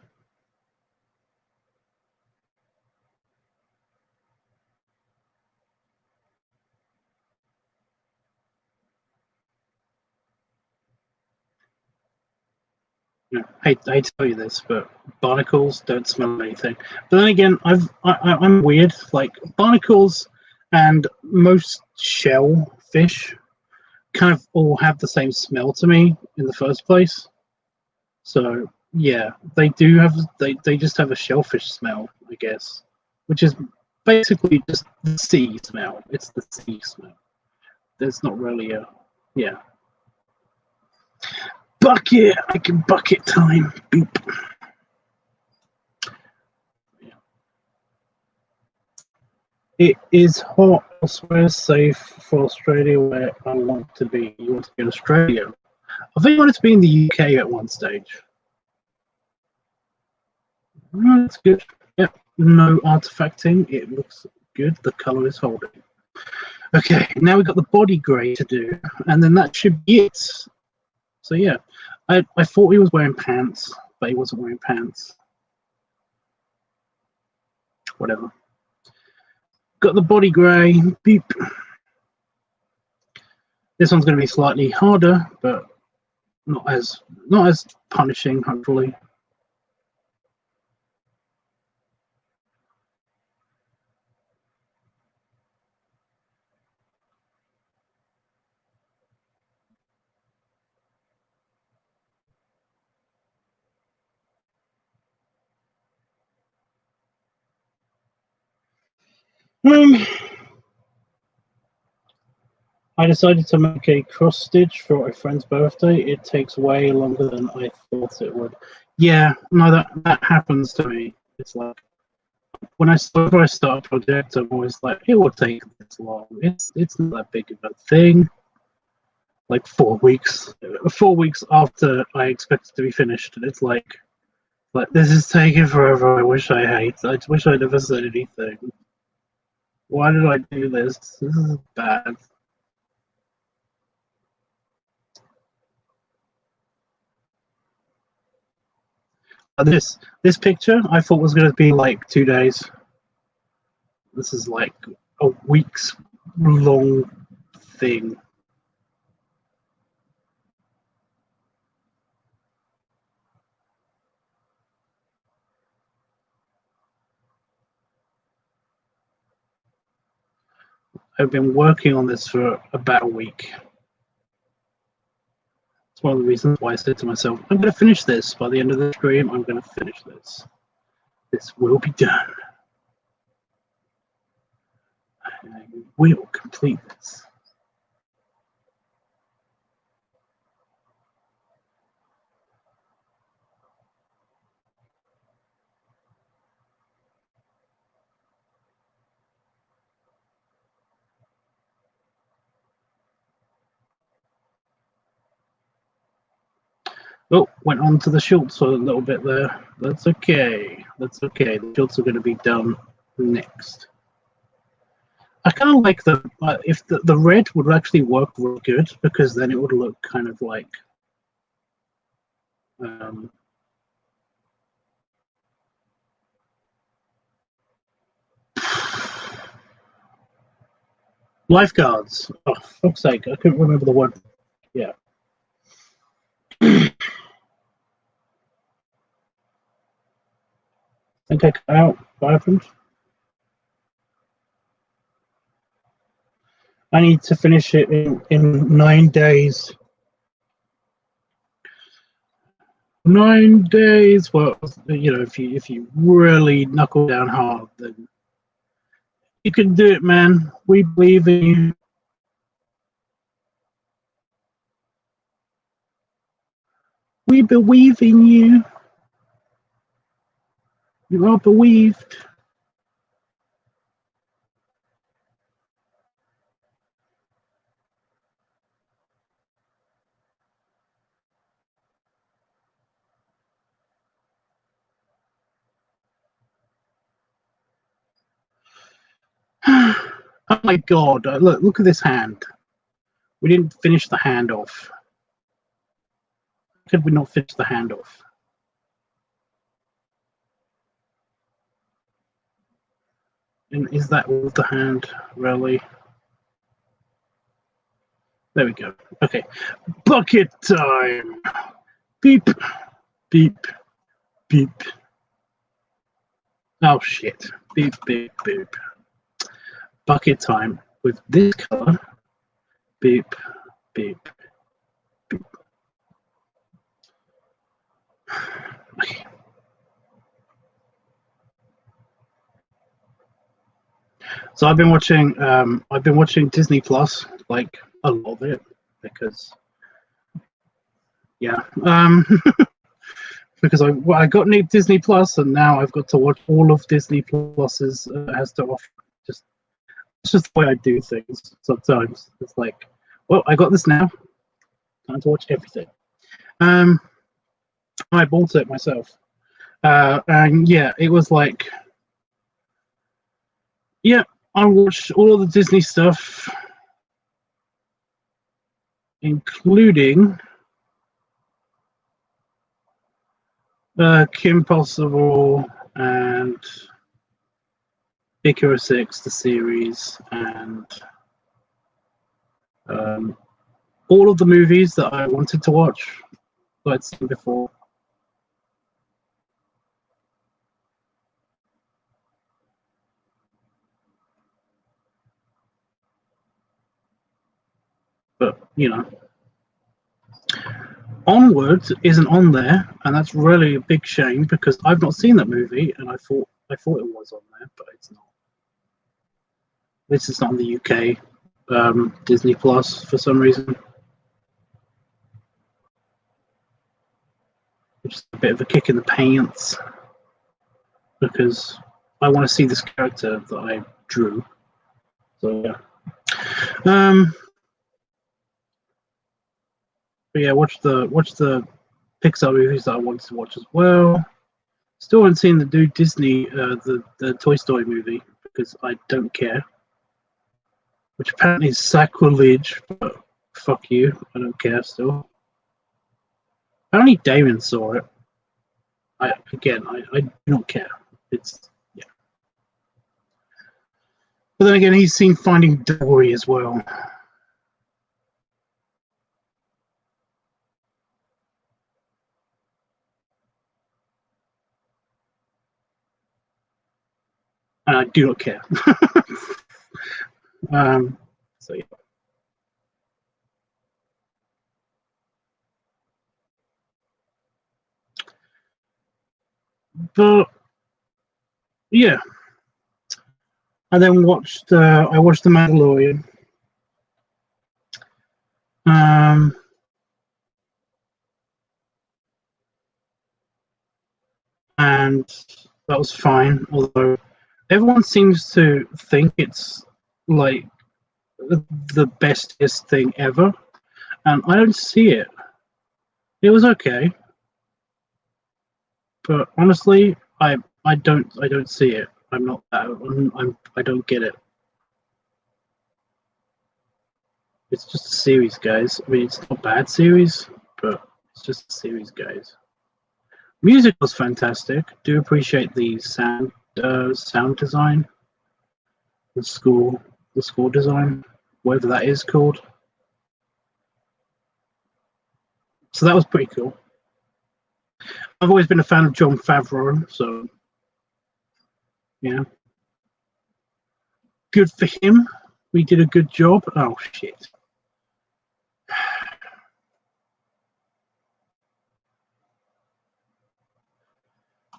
You know, I hate to tell you this, but barnacles don't smell of anything. But then again, I'm weird. Like barnacles and most shellfish kind of all have the same smell to me in the first place. So yeah, they do have they just have a shellfish smell, I guess, which is basically just the sea smell. It's the sea smell. There's not really a bucket. I can bucket time. Beep. It is hot. Elsewhere, safe for Australia, where I want to be. You want to be in Australia? I think you wanted to be in the UK at one stage. Oh, that's good. Yep, no artifacting. It looks good. The colour is holding. Okay, now we've got the body grey to do, and then that should be it. So yeah, I thought he was wearing pants, but he wasn't wearing pants. Whatever. Got the body grey. Beep. This one's going to be slightly harder, but not as punishing, hopefully. I decided to make a cross stitch for a friend's birthday. It takes way longer than I thought it would. Yeah, no, that happens to me. It's like whenever I start a project, I'm always like, it will take this long. It's not that big of a thing. Like 4 weeks. 4 weeks after I expect it to be finished, and it's like this is taking forever. I wish I wish I never said anything. Why did I do this? This is bad. This picture I thought was going to be like 2 days. This is like a week's long thing. I've been working on this for about a week. It's one of the reasons why I said to myself, I'm going to finish this. By the end of the stream, I'm going to finish this. This will be done. I will complete this. Oh, went on to the shorts for a little bit there. That's okay. That's okay. The shorts are going to be done next. I kind of like the if the red would actually work real good, because then it would look kind of like lifeguards. Oh, fuck's sake! I couldn't remember the word. Yeah. I think I cut out. What happened? I need to finish it in 9 days. 9 days. Well, you know, if you really knuckle down hard, then you can do it, man. We believe in you. We believe in you. You are believed. Oh my god, look at this hand. We didn't finish the hand off. Could we not finish the hand off? And is that all the hand, really? There we go. Okay. Bucket time! Beep, beep, beep. Oh shit. Beep, beep, beep. Bucket time with this color. Beep, beep, beep. Okay. So I've been watching Disney Plus, like a lot of it, because yeah, because I got Disney Plus, and now I've got to watch all of Disney Plus's has to offer. It's just the way I do things sometimes. It's like, well, I got this now, time to watch everything. I bought it myself, and yeah, it was like, yeah, I watched all of the Disney stuff, including Kim Possible and Big Hero 6, the series, and all of the movies that I wanted to watch that I'd seen before. But, you know, Onward isn't on there, and that's really a big shame, because I've not seen that movie, and I thought it was on there, but it's not. This is not on the UK Disney Plus for some reason, which is a bit of a kick in the pants, because I want to see this character that I drew. So yeah. But yeah, watch the Pixar movies that I wanted to watch as well. Still haven't seen the new Disney the Toy Story movie, because I don't care. Which apparently is sacrilege, but fuck you, I don't care still. Apparently Damon saw it. I do not care. It's yeah. But then again, he's seen Finding Dory as well. And I do not care. So yeah. But yeah. I then watched I watched The Mandalorian. And that was fine, although everyone seems to think it's like the bestest thing ever, and I don't see it. It was okay, but honestly, I don't see it. I'm not I don't get it. It's just a series, guys. I mean, it's not a bad series, but it's just a series, guys. Music was fantastic. Do appreciate the sound design, the score design, whatever that is called. So that was pretty cool. I've always been a fan of Jon Favreau, so yeah, good for him. We did a good job. Oh shit.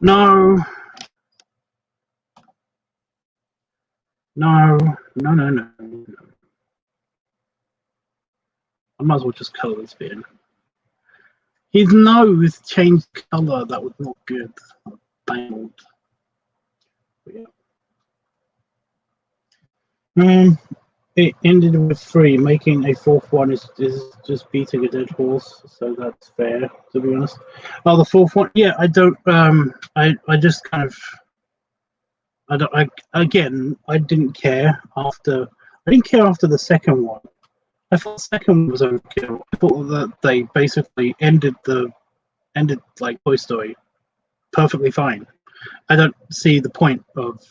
No. No. No. No. No. No. I might as well just colour this bit in. His nose changed colour. That was not good. Banged. Yeah. It ended with 3. Making a 4th one is just beating a dead horse, so that's fair, to be honest. Oh, the 4th one, yeah, I don't. I just kind of. I didn't care after. I didn't care after the 2nd one. I thought the 2nd one was overkill. I thought that they basically ended like Toy Story perfectly fine. I don't see the point of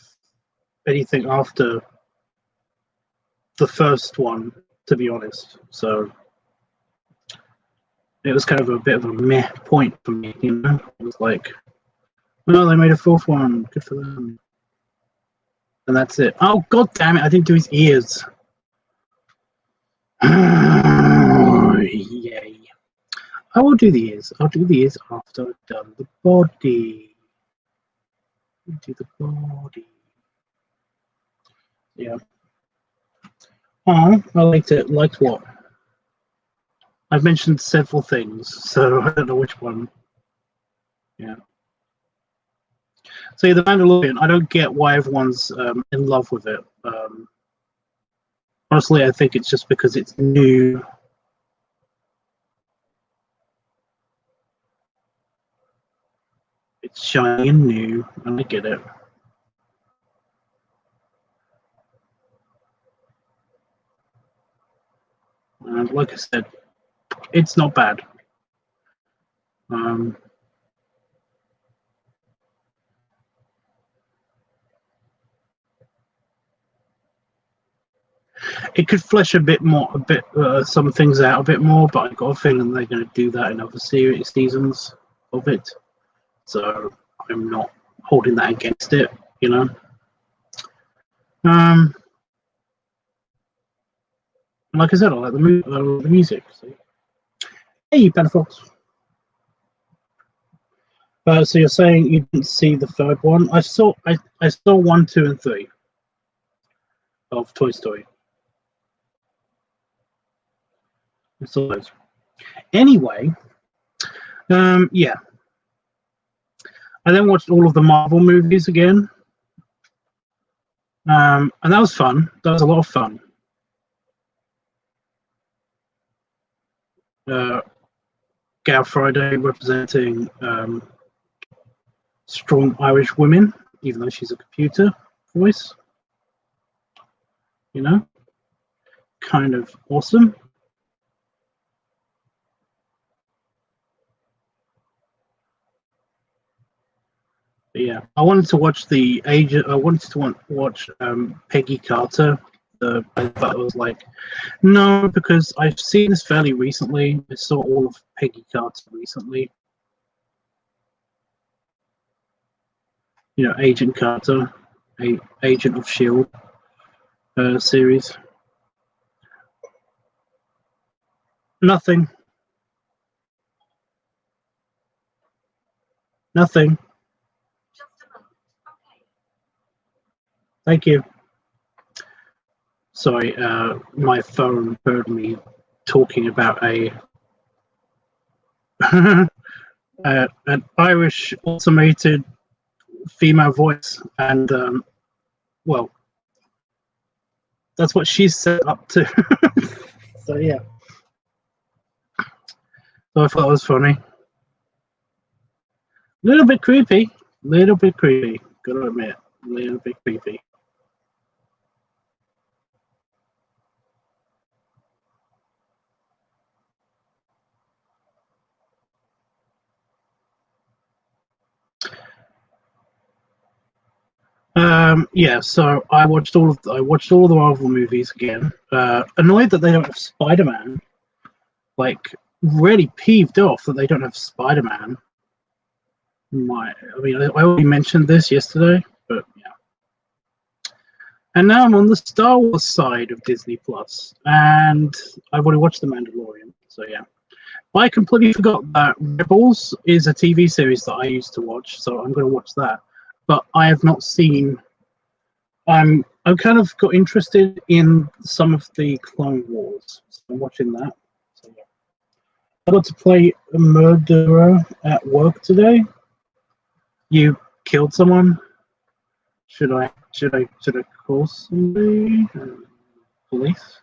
anything after the 1st one, to be honest. So it was kind of a bit of a meh point for me, you know. It was like, well, they made a 4th one, good for them, and that's it. Oh god damn it! I didn't do his ears. Yay! I will do the ears. I'll do the ears after I've done the body. Do the body. Yeah. Oh, I liked it. Liked what? I've mentioned several things, so I don't know which one. Yeah. So yeah, The Mandalorian, I don't get why everyone's in love with it. Honestly, I think it's just because it's new. It's shiny and new, and I get it. And like I said, it's not bad. It could flesh some things out a bit more, but I got a feeling they're going to do that in other seasons of it. So I'm not holding that against it, you know. Like I said, I like the music. So. Hey, Ben Fox. So you're saying you didn't see the 3rd one? I saw 1, 2, and 3 of Toy Story. I saw those. Anyway, yeah. I then watched all of the Marvel movies again, and that was fun. That was a lot of fun. Gal Friday representing strong Irish women, even though she's a computer voice. You know, kind of awesome. Yeah, I wanted to watch the agent. I wanted to watch Peggy Carter. But I was like, no, because I've seen this fairly recently. I saw all of Peggy Carter recently. You know, Agent Carter, Agent of Shield series. Nothing. Nothing. Thank you. Sorry, my phone heard me talking about an Irish automated female voice, and well, that's what she's set up to. So yeah, so I thought it was funny. A little bit creepy. Little bit creepy. Gotta admit, a little bit creepy. Yeah, so I watched all of the Marvel movies again. Annoyed that they don't have Spider-Man. Like, really peeved off that they don't have Spider-Man. I mean, I already mentioned this yesterday, but yeah. And now I'm on the Star Wars side of Disney Plus, and I've already watched The Mandalorian. So yeah, but I completely forgot that Rebels is a TV series that I used to watch, so I'm going to watch that. But I have not seen. I'm kind of got interested in some of the Clone Wars, so I'm watching that. So, yeah. I got to play a murderer at work today. You killed someone. Should I call somebody? Police?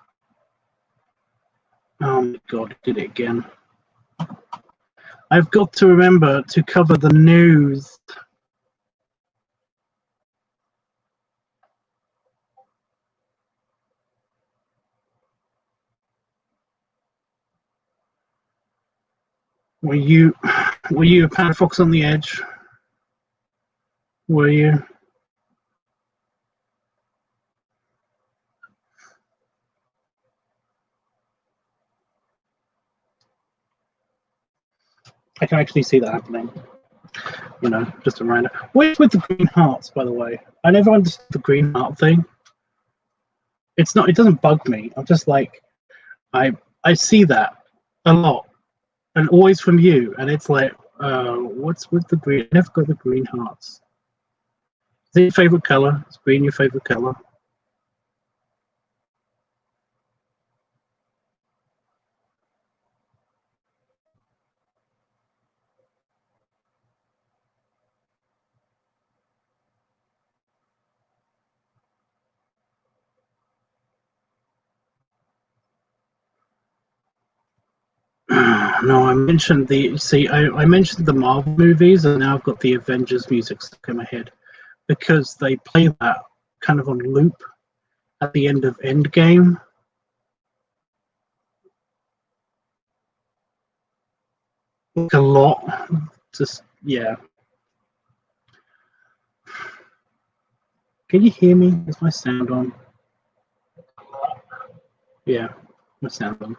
Oh my god, did it again. I've got to remember to cover the news. Were you a Panda Fox on the edge? Were you? I can actually see that happening. You know, just a random. What's with the green hearts, by the way? I never understood the green heart thing. It's not. It doesn't bug me. I'm just like, I see that a lot, and always from you, and it's like, what's with the green? I never got the green hearts. Is it your favorite color? Is green your favorite color? No, I mentioned I mentioned the Marvel movies, and now I've got the Avengers music stuck in my head because they play that kind of on loop at the end of Endgame. Like a lot. Just yeah. Can you hear me? Is my sound on? Yeah, my sound on.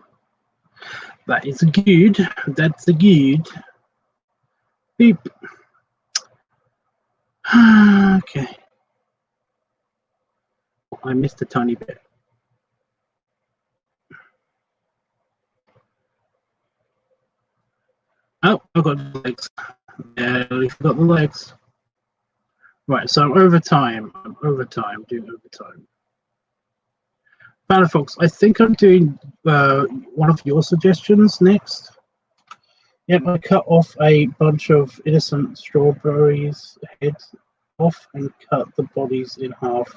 That is good. That's a good. Beep. Okay. I missed a tiny bit. Oh, I've got the legs. Yeah, I forgot the legs. Right, so I'm overtime. Doing overtime. Fox, I think I'm doing one of your suggestions next. Yep, I cut off a bunch of innocent strawberries' heads off and cut the bodies in half.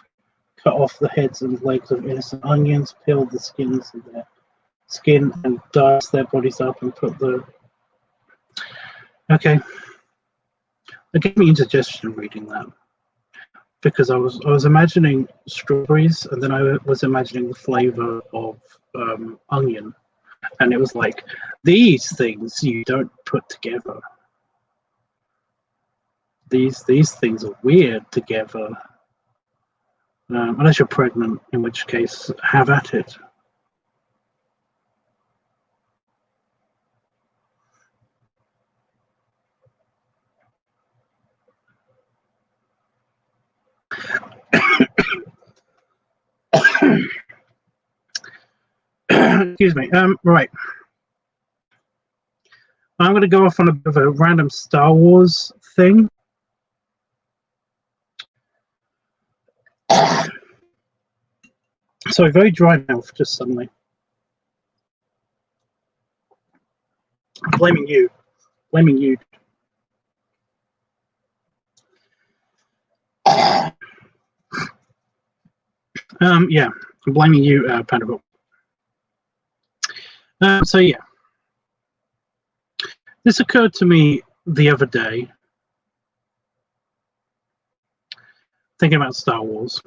Cut off the heads and legs of innocent onions, peel the skins of their skin, and dice their bodies up and put the. Okay. It gave me indigestion reading that because I was imagining strawberries and then I was imagining the flavor of onion, and it was like these things you don't put together. these things are weird together. Unless you're pregnant, in which case, have at it. Excuse me. Right. I'm going to go off on a bit of a random Star Wars thing. Sorry, very dry mouth just suddenly. I'm blaming you. Blaming you. Yeah, I'm blaming you, Pandabook. So yeah, this occurred to me the other day, thinking about Star Wars.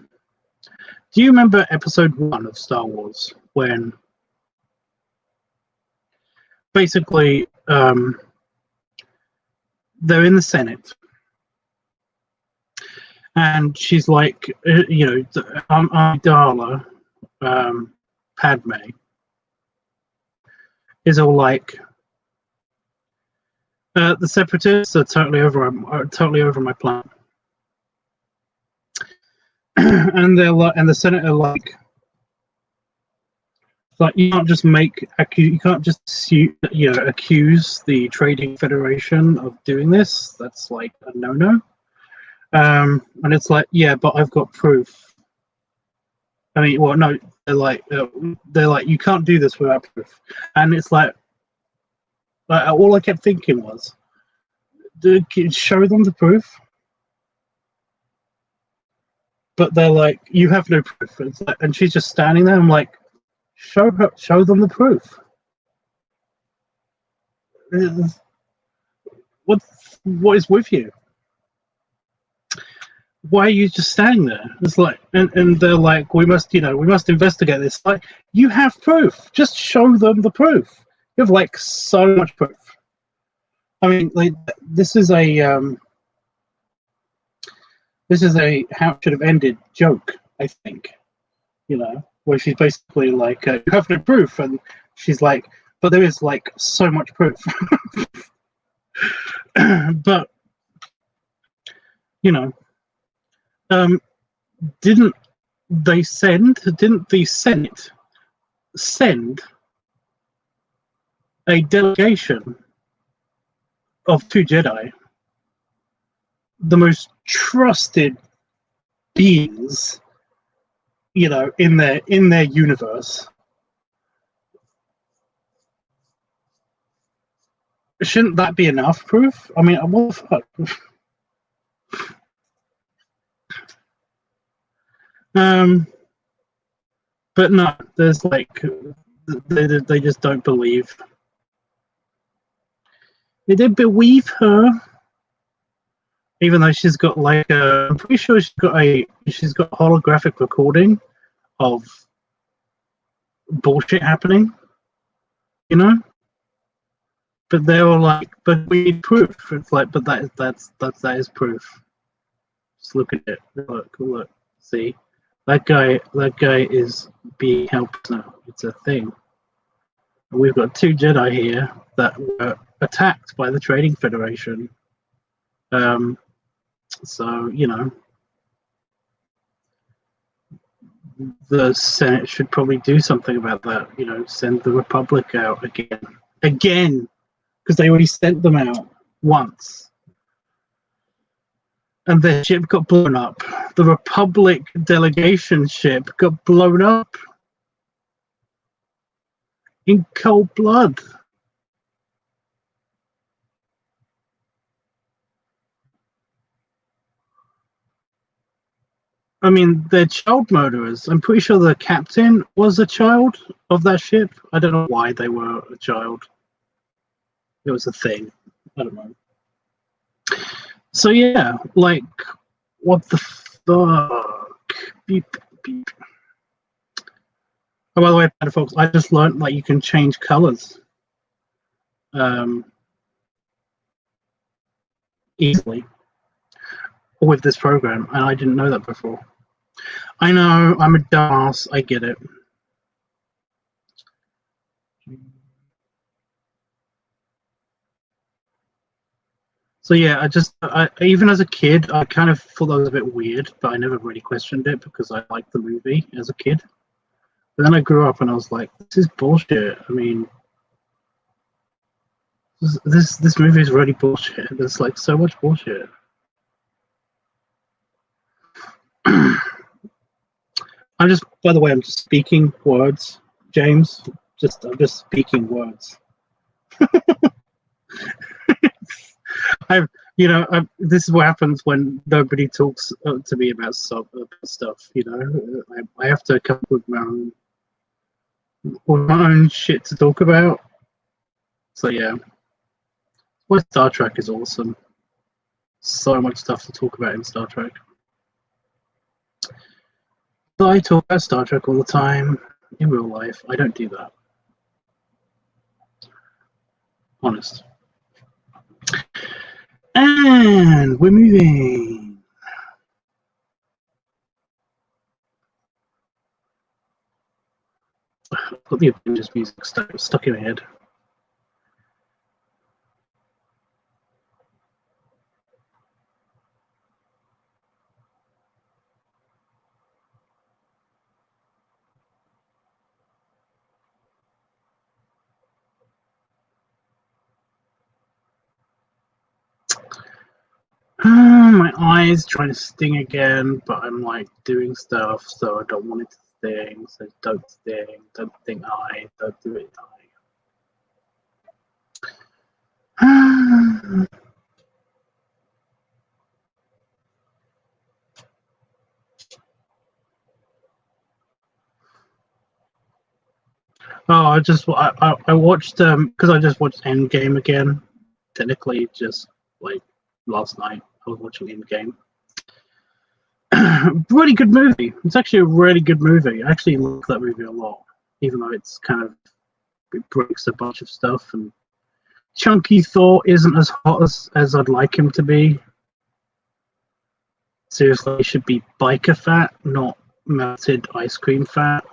Do you remember episode 1 of Star Wars, when basically they're in the Senate, and she's like, you know, Amidala, Padme, is all like, the Separatists are totally over my plan, and they're like, and the Senate are like you can't just accuse the Trading Federation of doing this. That's like a no-no. And it's like, yeah, but I've got proof. I mean, well, no, they're like you can't do this without proof. And it's like all I kept thinking was, show them the proof. But they're like, you have no proof. It's like, and she's just standing there. I'm like, show them the proof. What is with you? Why are you just standing there? It's like, and they're like, we must investigate this. Like, you have proof. Just show them the proof. You have like so much proof. I mean, like, this is a how it should have ended joke, I think. You know, where she's basically like, you have no proof, and she's like, but there is like so much proof. But you know, didn't the Senate send a delegation of 2 Jedi, the most trusted beings, you know, in their universe? Shouldn't that be enough proof? I mean, what the fuck? But no, there's like, they just don't believe. They don't believe her, even though she's got like I'm pretty sure she's got holographic recording of bullshit happening, you know. But they were like, but we need proof. It's like, but that is proof. Just look at it. Look. See, that guy is being helped now. It's a thing. And we've got 2 Jedi here that were attacked by the Trading Federation. So, you know, the Senate should probably do something about that. You know, send the Republic out again, because they already sent them out once, and their ship got blown up. The Republic delegation ship got blown up in cold blood. I mean, they're child murderers. I'm pretty sure the captain was a child of that ship. I don't know why they were a child. It was a thing. I don't know. So yeah, like, what the fuck? Beep, beep. Oh, by the way, folks, I just learned like you can change colors easily. with this program, and I didn't know that before. I know, I'm a dumbass, I get it. So yeah, even as a kid, I kind of thought that was a bit weird, but I never really questioned it because I liked the movie as a kid. But then I grew up and I was like, this is bullshit. I mean, this movie is really bullshit. There's like so much bullshit. By the way, I'm just speaking words, James. I'm just speaking words. I've, this is what happens when nobody talks to me about stuff. I have to come up with my own shit to talk about. So yeah, well, Star Trek is awesome. So much stuff to talk about in Star Trek. But I talk about Star Trek all the time in real life. I don't do that. Honest. And we're moving. I've got the Avengers music stuck in my head. My eye's trying to sting again, but I'm like doing stuff, so I don't want it to sting. So don't sting, don't sting eye, don't do it eye. Oh, I watched because I just watched Endgame again. Technically, just like last night, I was watching Endgame. Really good movie. It's actually a really good movie. I actually like that movie a lot, even though it's it breaks a bunch of stuff. And Chunky Thor isn't as hot as I'd like him to be. Seriously, he should be biker fat, not melted ice cream fat.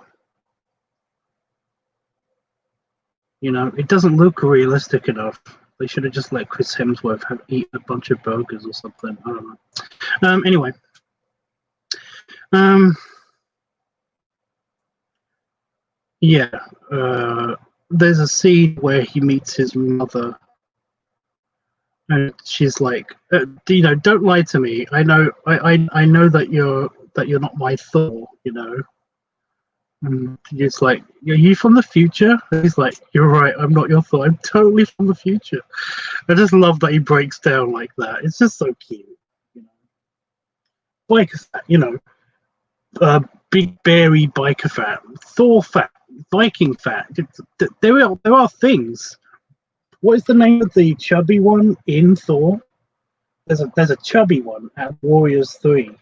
It doesn't look realistic enough. They should have just let Chris Hemsworth have eaten a bunch of burgers or something. I don't know. Anyway. Yeah. There's a scene where he meets his mother, and she's like, don't lie to me. I know that you're not my Thor. And he's like, are you from the future? And he's like, you're right. I'm not your Thor. I'm totally from the future. I just love that he breaks down like that. It's just so cute. Biker fat, big berry biker fat, Thor fat, Viking fat. There are things. What is the name of the chubby one in Thor? There's a chubby one at Warriors 3,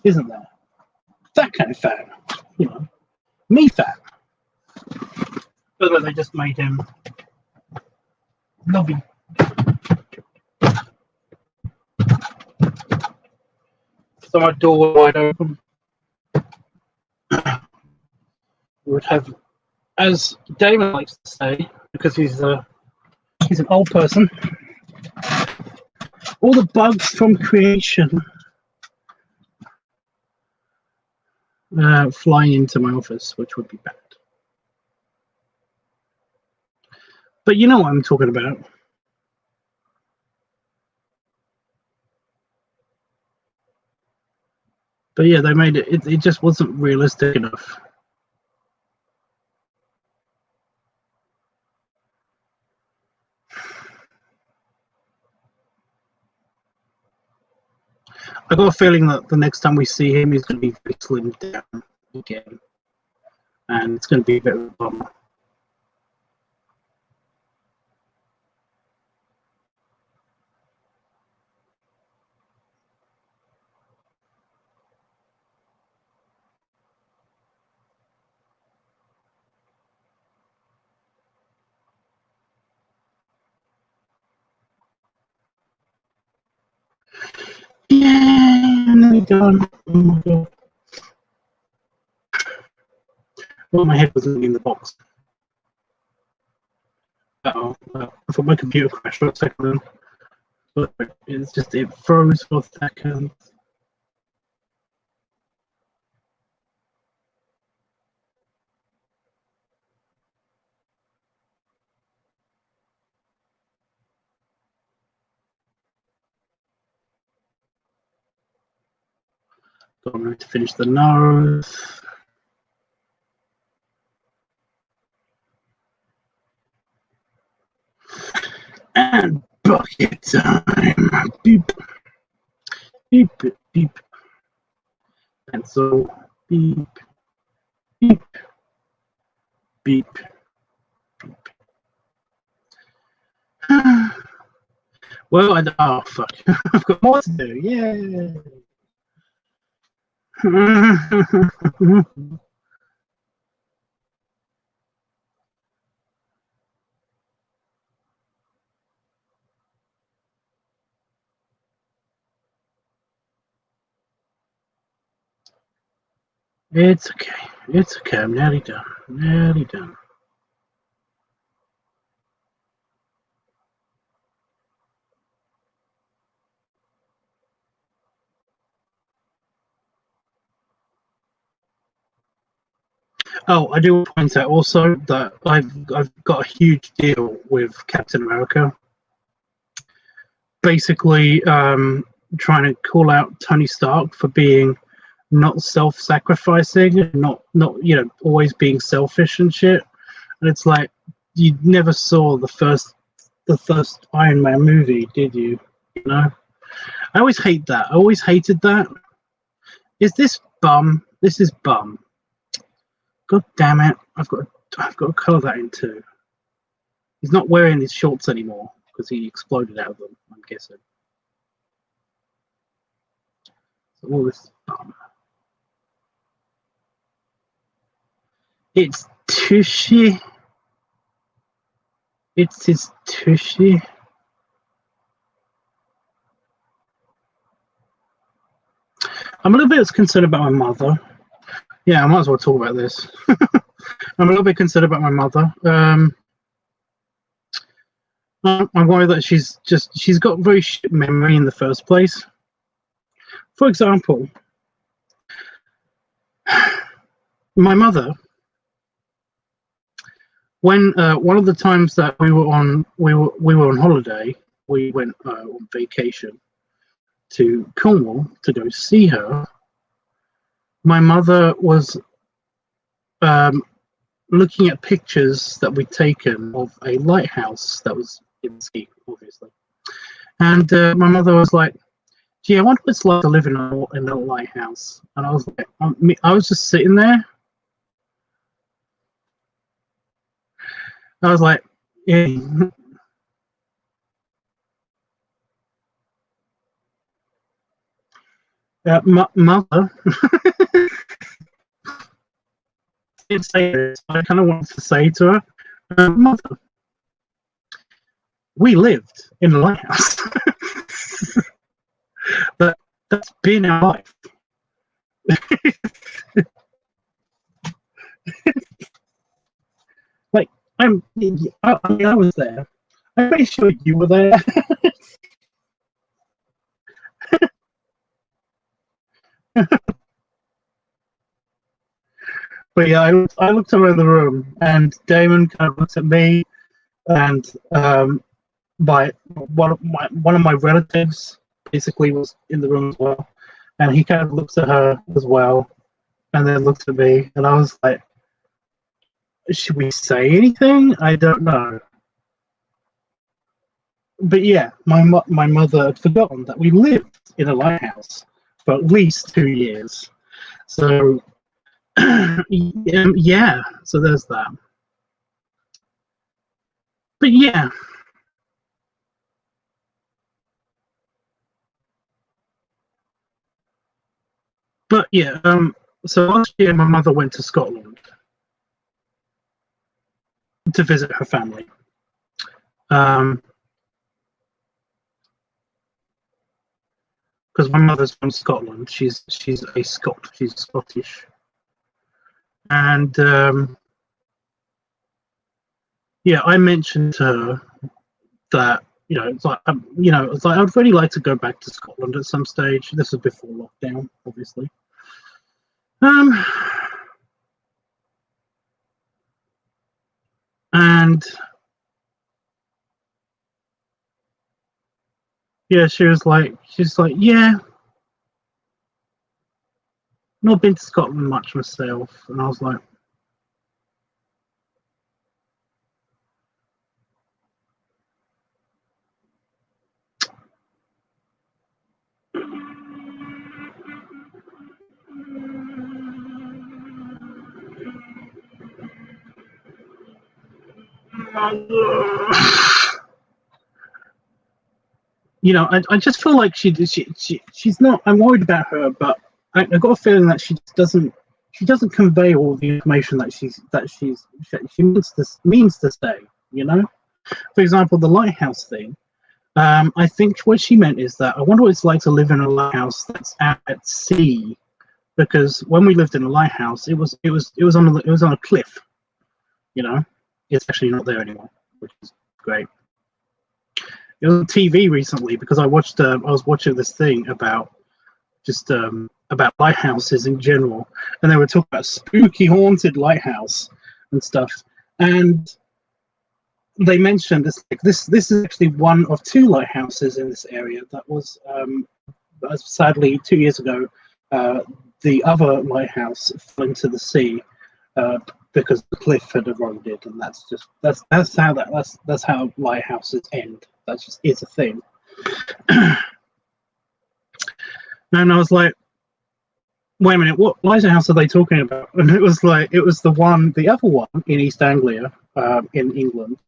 isn't there? That kind of fat, me fat. But they just made him lovey. So my door was wide open. We would have, as Damon likes to say, because he's an old person, all the bugs from creation flying into my office, which would be bad. But you know what I'm talking about. But yeah, they made it just wasn't realistic enough. I got a feeling that the next time we see him, he's going to be very slimmed down again. And it's going to be a bit of a bummer. Yeah, and then gone. Oh my god. Well, my head was in the box. Uh-oh. I thought my computer crashed for a second. But it's just, it froze for a second. I'm going to finish the nose. And bucket time. Beep. Beep. Beep. Pencil. Beep. Beep. Beep. Beep. Well, oh fuck. I've got more to do. Yay. It's okay. It's okay. I'm nearly done. Nearly done. Oh, I do point out also that I've got a huge deal with Captain America. Basically, trying to call out Tony Stark for being not self-sacrificing, not always being selfish and shit. And it's like, you never saw the first Iron Man movie, did you? You know, I always hate that. I always hated that. Is this bum? This is bum. God damn it! I've got to colour that in too. He's not wearing his shorts anymore because he exploded out of them, I'm guessing. So all this bum. It's Tushy. It's his Tushy. I'm a little bit concerned about my mother. Yeah, I might as well talk about this. I'm a little bit concerned about my mother. I'm worried that she's got very shit memory in the first place. For example, my mother, when one of the times that we were on holiday, we went on vacation to Cornwall to go see her. My mother was looking at pictures that we'd taken of a lighthouse that was in the sea, obviously. And my mother was like, "Gee, I wonder what it's like to live in a lighthouse." And I was like, I was just sitting there. I was like, "Yeah." Mother didn't say this. I kind of wanted to say to her, "Mother, we lived in a lighthouse. That's been our life." Like, I was there. I'm pretty sure you were there. But yeah, I looked around the room, and Damon kind of looks at me, and one of my relatives basically was in the room as well, and he kind of looks at her as well, and then looks at me, and I was like, "Should we say anything? I don't know." But yeah, my mother had forgotten that we lived in a lighthouse for at least 2 years. So yeah, so there's that. But yeah, so last year my mother went to Scotland to visit her family. Um, because my mother's from Scotland. She's Scottish, and yeah, I mentioned to her that it's like it's like I'd really like to go back to Scotland at some stage. This was before lockdown, obviously. And yeah, she's like, yeah, not been to Scotland much myself. And I was like, I just feel like she's not. I'm worried about her, but I got a feeling that she doesn't convey all the information that she means to say. For example, the lighthouse thing. I think what she meant is that I wonder what it's like to live in a lighthouse that's out at sea, because when we lived in a lighthouse, it was on a cliff. It's actually not there anymore, which is great. It was on TV recently because I was watching this thing about about lighthouses in general, and they were talking about spooky haunted lighthouse and stuff, and they mentioned this is actually one of two lighthouses in this area that was sadly 2 years ago the other lighthouse fell into the sea because the cliff had eroded, and that's how lighthouses end. That's just it's a thing. And I was like, wait a minute, what lighthouse are they talking about? And it was the other one in East Anglia, in England.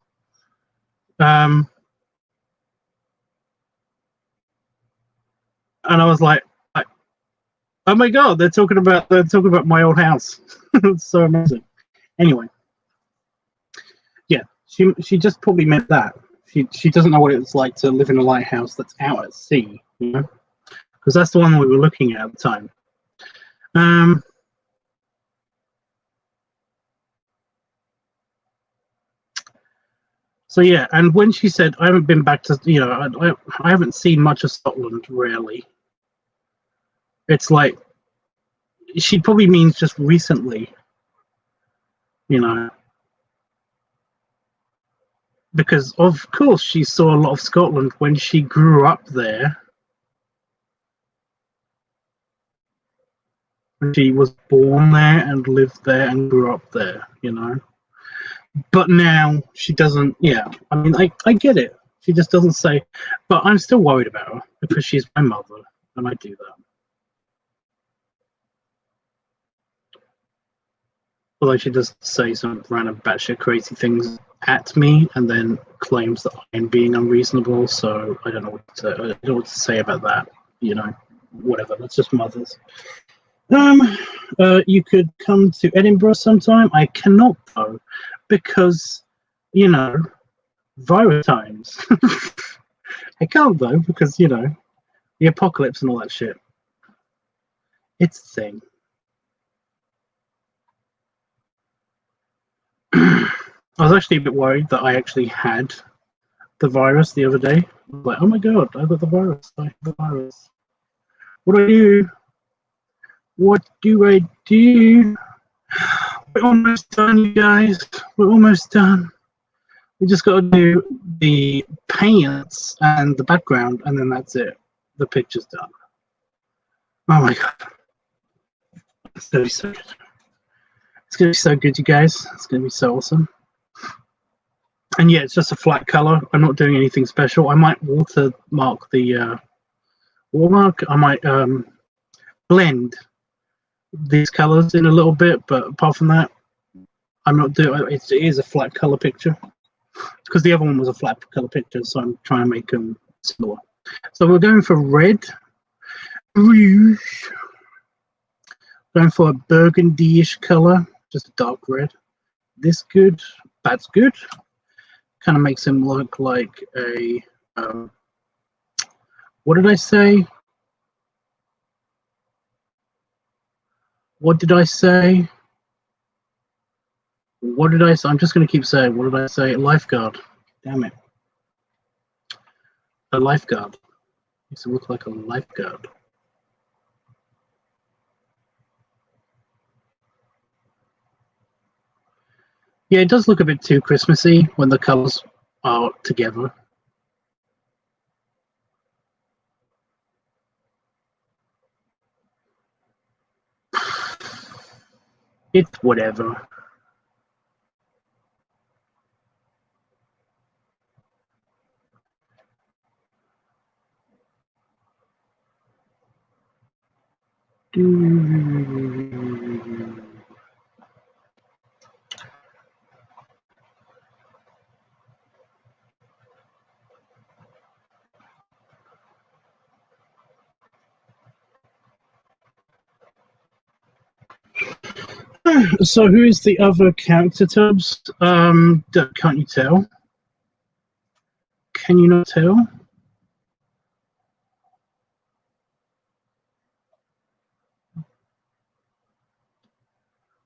And I was like, oh my god, they're talking about my old house. It's so amazing. Anyway, yeah, she just probably meant that. She doesn't know what it's like to live in a lighthouse that's out at sea, because that's the one we were looking at the time. So yeah, and when she said I haven't been back to, I haven't seen much of Scotland really. It's like she probably means just recently, because of course she saw a lot of Scotland when she grew up there. She was born there and lived there and grew up there, But now she doesn't. Yeah, I mean, I get it. She just doesn't say. But I'm still worried about her because she's my mother, and I do that. Although she does say some random batshit crazy things at me, and then claims that I'm being unreasonable. So I don't know what to say about that. Whatever. That's just mothers. You could come to Edinburgh sometime. I cannot though, because virus times. I can't though because the apocalypse and all that shit. It's a thing. I was actually a bit worried that I actually had the virus the other day. I was like, oh my god, I got the virus. I have the virus. What do I do? What do I do? We're almost done, you guys. We're almost done. We just got to do the paints and the background, and then that's it. The picture's done. Oh my god. It's going to be so good. It's going to be so good, you guys. It's going to be so awesome. And yeah, it's just a flat color. I'm not doing anything special. I might watermark the watermark. I might blend these colors in a little bit, but apart from that, I'm not doing. It is a flat color picture because the other one was a flat color picture, so I'm trying to make them similar. So we're going for red, rouge. Going for a burgundy-ish color, just a dark red. This good, that's good. Kind of makes him look like a. What did I say? What did I say? What did I say? I'm just going to keep saying, what did I say? Lifeguard. Damn it. A lifeguard. Makes it look like a lifeguard. Yeah, it does look a bit too Christmassy when the colours are together. It's whatever. So who is the other character, Tubbs? Can't you tell? Can you not tell?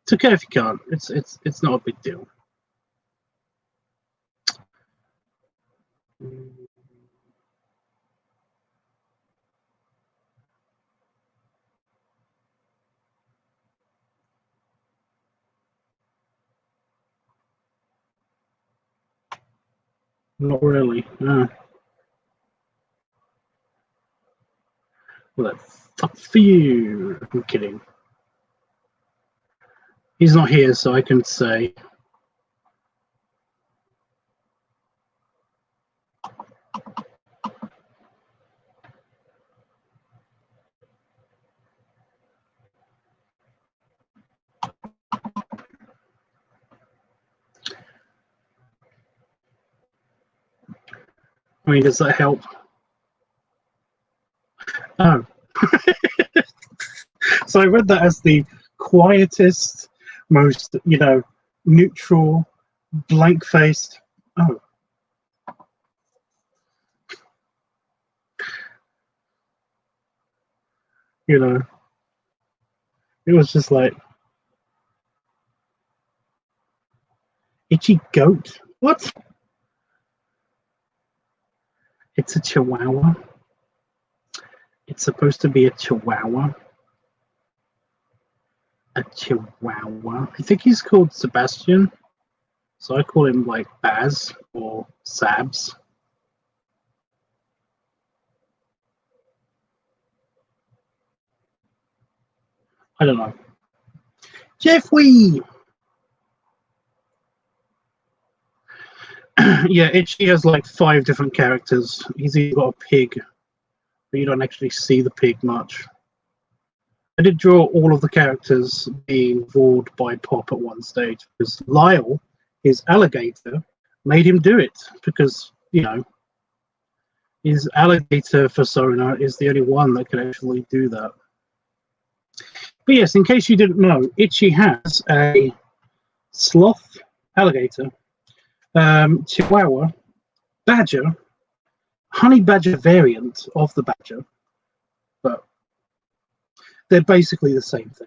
It's okay if you can't. It's not a big deal. Not really. Well, that's fuck for you. I'm kidding. He's not here, so I can say. I mean, does that help? Oh. So I read that as the quietest, most, neutral, blank-faced. Oh. It was just like, itchy goat. What? It's a chihuahua. It's supposed to be a chihuahua. A chihuahua. I think he's called Sebastian. So I call him like Baz or Sabs. I don't know. Jeffrey! Yeah, Itchy has like 5 different characters. He's even got a pig, but you don't actually see the pig much. I did draw all of the characters being vored by Pop at one stage because Lyle, his alligator, made him do it because, his alligator persona is the only one that can actually do that. But yes, in case you didn't know, Itchy has a sloth, alligator, chihuahua, badger, honey badger variant of the badger, but they're basically the same thing.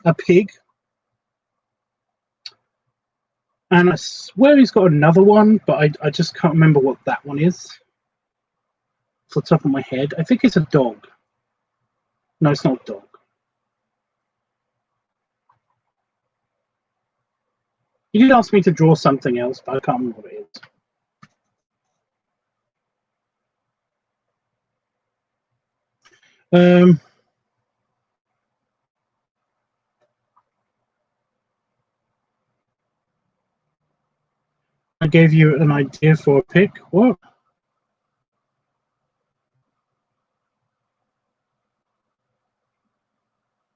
A pig, and I swear he's got another one, but I just can't remember what that one is off the top of my head. I think it's a dog. No, it's not a dog. You did ask me to draw something else, but I can't remember what it is. I gave you an idea for a pick. What?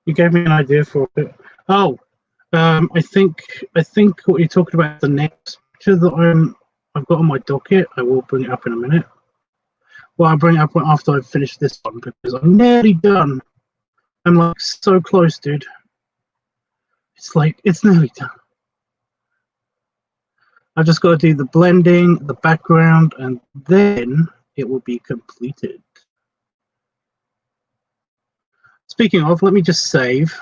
You gave me an idea for a pick. Oh, I think what you're talking about is the next picture that I've got on my docket. I will bring it up in a minute. Well, I'll bring it up after I've finished this one because I'm nearly done. I'm like so close, dude. It's like it's nearly done. I've just got to do the blending, the background, and then it will be completed. Speaking of, let me just save.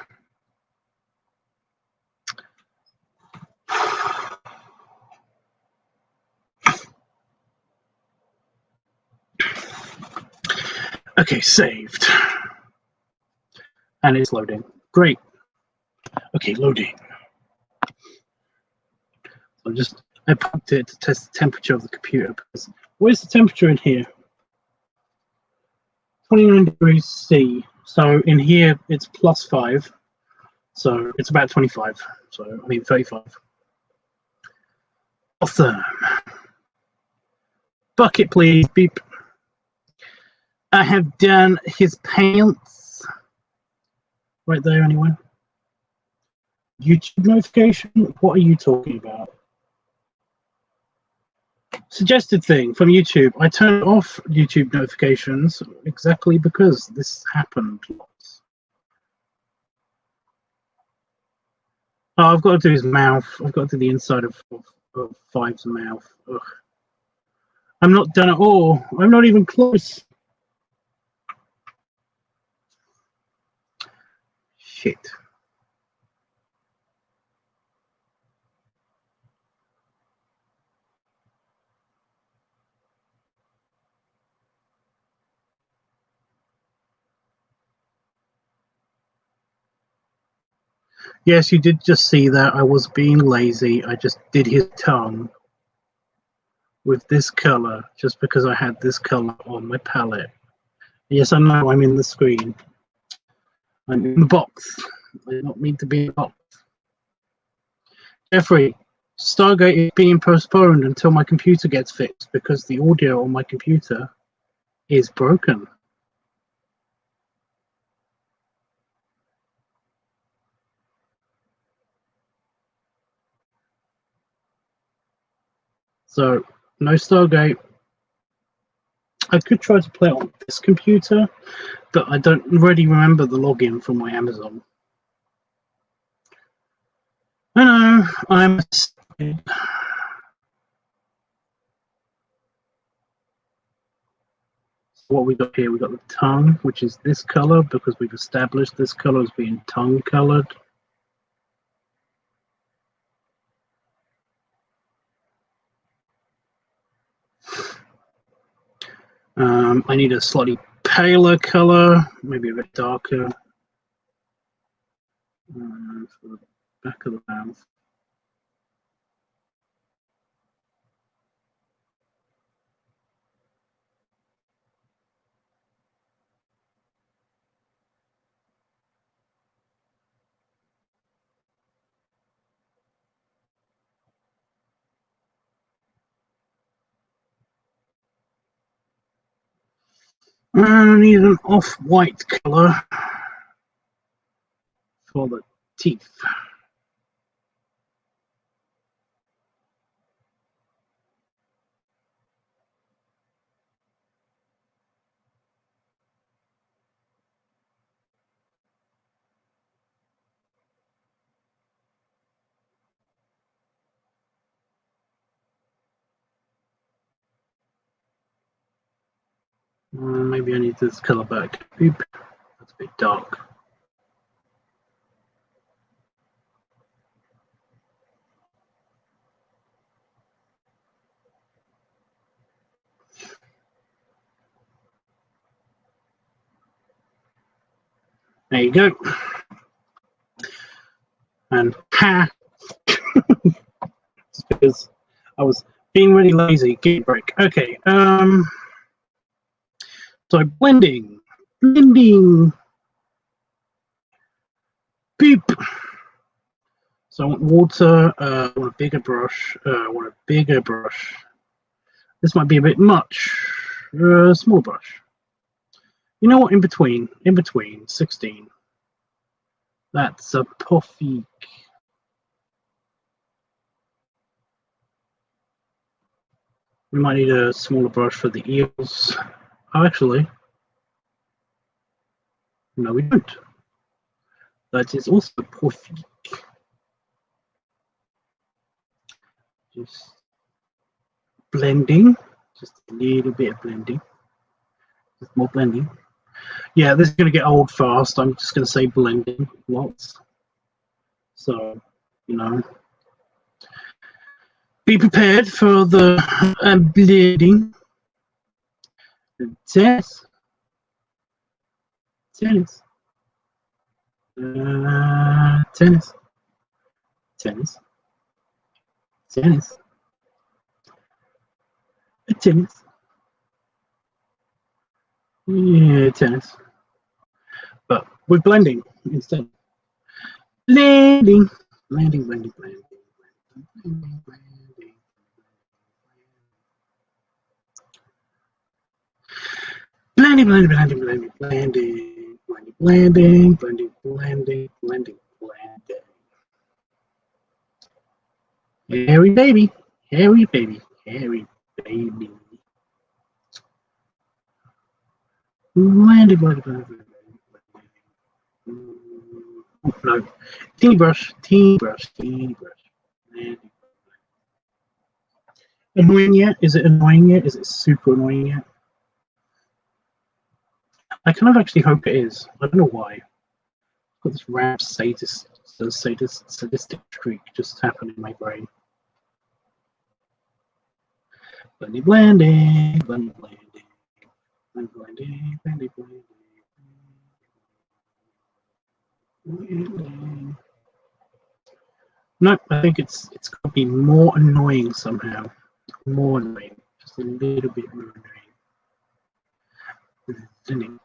Okay, saved. And it's loading. Great. Okay, loading. I pumped it to test the temperature of the computer. Because where's the temperature in here? 29 degrees C. So in here it's +5. So it's about 25. So I mean 35. Awesome. Bucket, please. Beep. I have done his pants. Right there, anyone? YouTube notification? What are you talking about? Suggested thing from YouTube. I turned off YouTube notifications exactly because this happened. Oh, I've got to do his mouth. I've got to do the inside of Five's mouth. Ugh. I'm not done at all. I'm not even close. Shit. Yes, you did just see that. I was being lazy. I just did his tongue with this color just because I had this color on my palette. Yes, I know I'm in the screen. I'm in the box. I don't mean to be in the box. Jeffrey, Stargate is being postponed until my computer gets fixed because the audio on my computer is broken. So, no Stargate. I could try to play it on this computer, but I don't really remember the login from my Amazon. I know, I'm stupid. What we got here, we got the tongue, which is this color because we've established this color as being tongue colored. I need a slightly paler color, maybe a bit darker for the back of the mouth. I need an off-white color for the teeth. Maybe I need this color back. Boop. That's a bit dark. There you go. And ha! It's because I was being really lazy. Give me a break. Okay. So blending. Beep. So I want water. I want a bigger brush. This might be a bit much. Small brush. You know what? In between. 16. That's a perfect. We might need a smaller brush for the ears. Oh, actually, no, we don't. That is also perfect. Just blending, just a little bit of blending, just more blending. Yeah, this is going to get old fast. I'm just going to say blending lots. So, you know, be prepared for the bleeding. Tennis. Tennis. Tennis. Tennis. Tennis. Tennis. Yeah, tennis. But we're blending instead. Blending. Blending, blending, blending. Blending, blending. Blending, blending, blending, blending, blending, blending, blending, blending, blending, blending, blending. Hairy baby, hairy baby, hairy baby. Blending, blending, blending, blending. No, teeny brush, teeny brush, teeny brush. Blending. Annoying yet? Is it annoying yet? Is it super annoying yet? I kind of actually hope it is. I don't know why. I've got this rap sadistic streak just happening in my brain. Blending, blending, blending, blending, blending, blending, blending, blending. No, I think it's going to be more annoying somehow. More annoying. Just a little bit more annoying. Blending.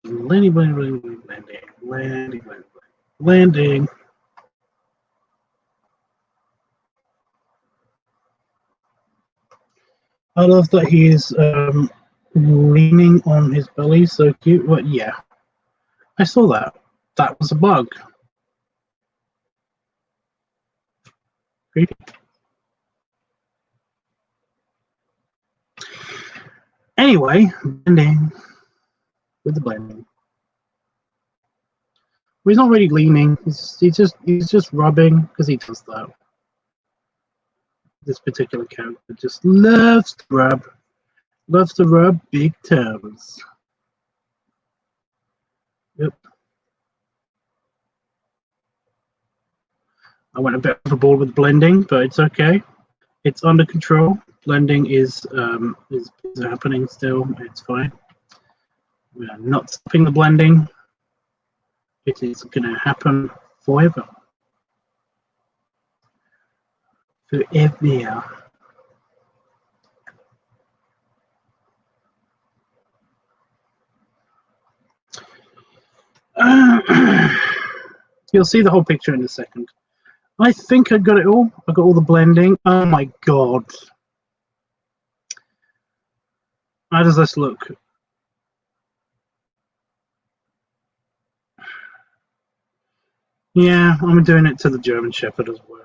Blending, blending, blending, blending, blending, blending, blending. I love that he is leaning on his belly, so cute. Well, yeah, I saw that. That was a bug. Creepy. Anyway, blending with the blending. Well, he's not really leaning. He's just rubbing because he does that. This particular character just loves to rub big toes. Yep. I went a bit overboard with blending, but it's okay. It's under control. Blending is happening still. It's fine. We are not stopping the blending. It is going to happen forever. Forever. You'll see the whole picture in a second. I think I got it all. I got all the blending. Oh my god. How does this look? Yeah, I'm doing it to the German Shepherd as well.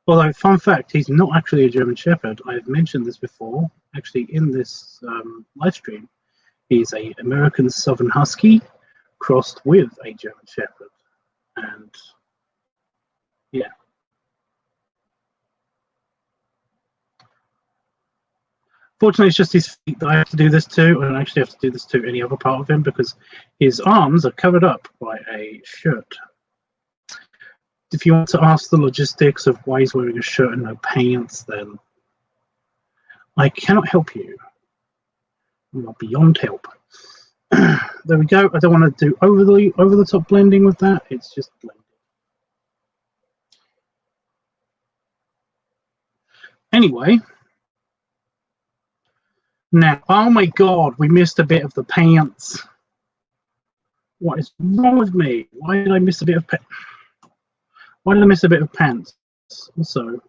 Although, fun fact, he's not actually a German Shepherd. I've mentioned this before, actually in this live stream. He's an American Southern Husky crossed with a German Shepherd. And yeah. Fortunately, it's just his feet that I have to do this to. I don't actually have to do this to any other part of him because his arms are covered up by a shirt. If you want to ask the logistics of why he's wearing a shirt and no pants, then I cannot help you. You are beyond help. There we go. I don't want to do over the top blending with that. It's just blending. Anyway, now, oh my god, we missed a bit of the pants. What is wrong with me? Why did I miss a bit of pants? Why did I miss a bit of pants? Also,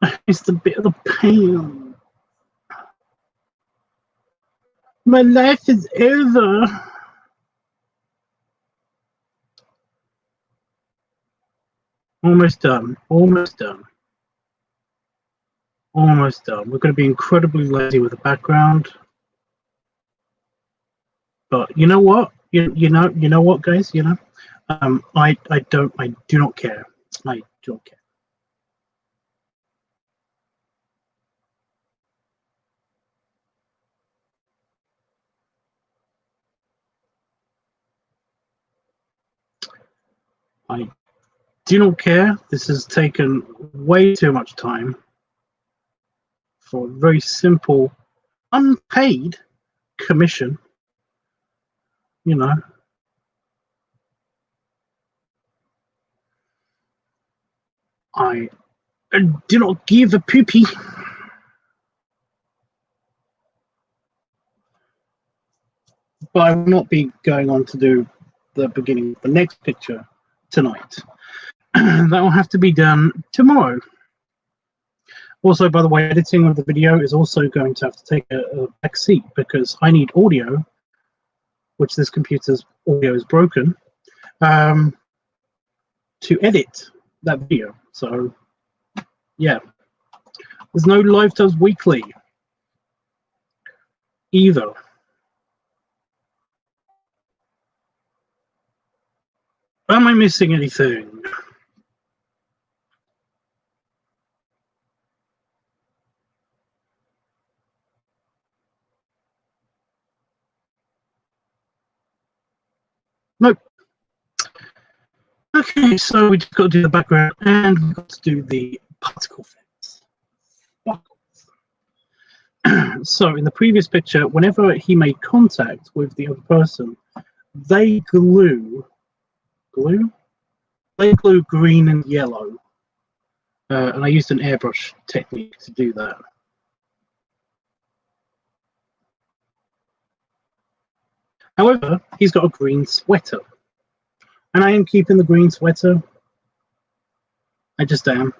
I missed a bit of the pants. My life is over. Almost done. Almost done. Almost done. We're going to be incredibly lazy with the background. But you know what? You know what, guys? You know, I do not care. I don't care. I do not care. This has taken way too much time for a very simple, unpaid commission. You know, I do not give a poopy. But I will not be going on to do the beginning of the next picture tonight. That will have to be done tomorrow. Also, by the way, editing of the video is also going to have to take a back seat because I need audio, which this computer's audio is broken, to edit that video. So, yeah, there's no LiveTUBBs Weekly either. Am I missing anything? Nope. Okay, so we just got to do the background and we've got to do the particle effects. So in the previous picture, whenever he made contact with the other person, they glue green and yellow. And I used an airbrush technique to do that. However, he's got a green sweater. And I am keeping the green sweater. I just am.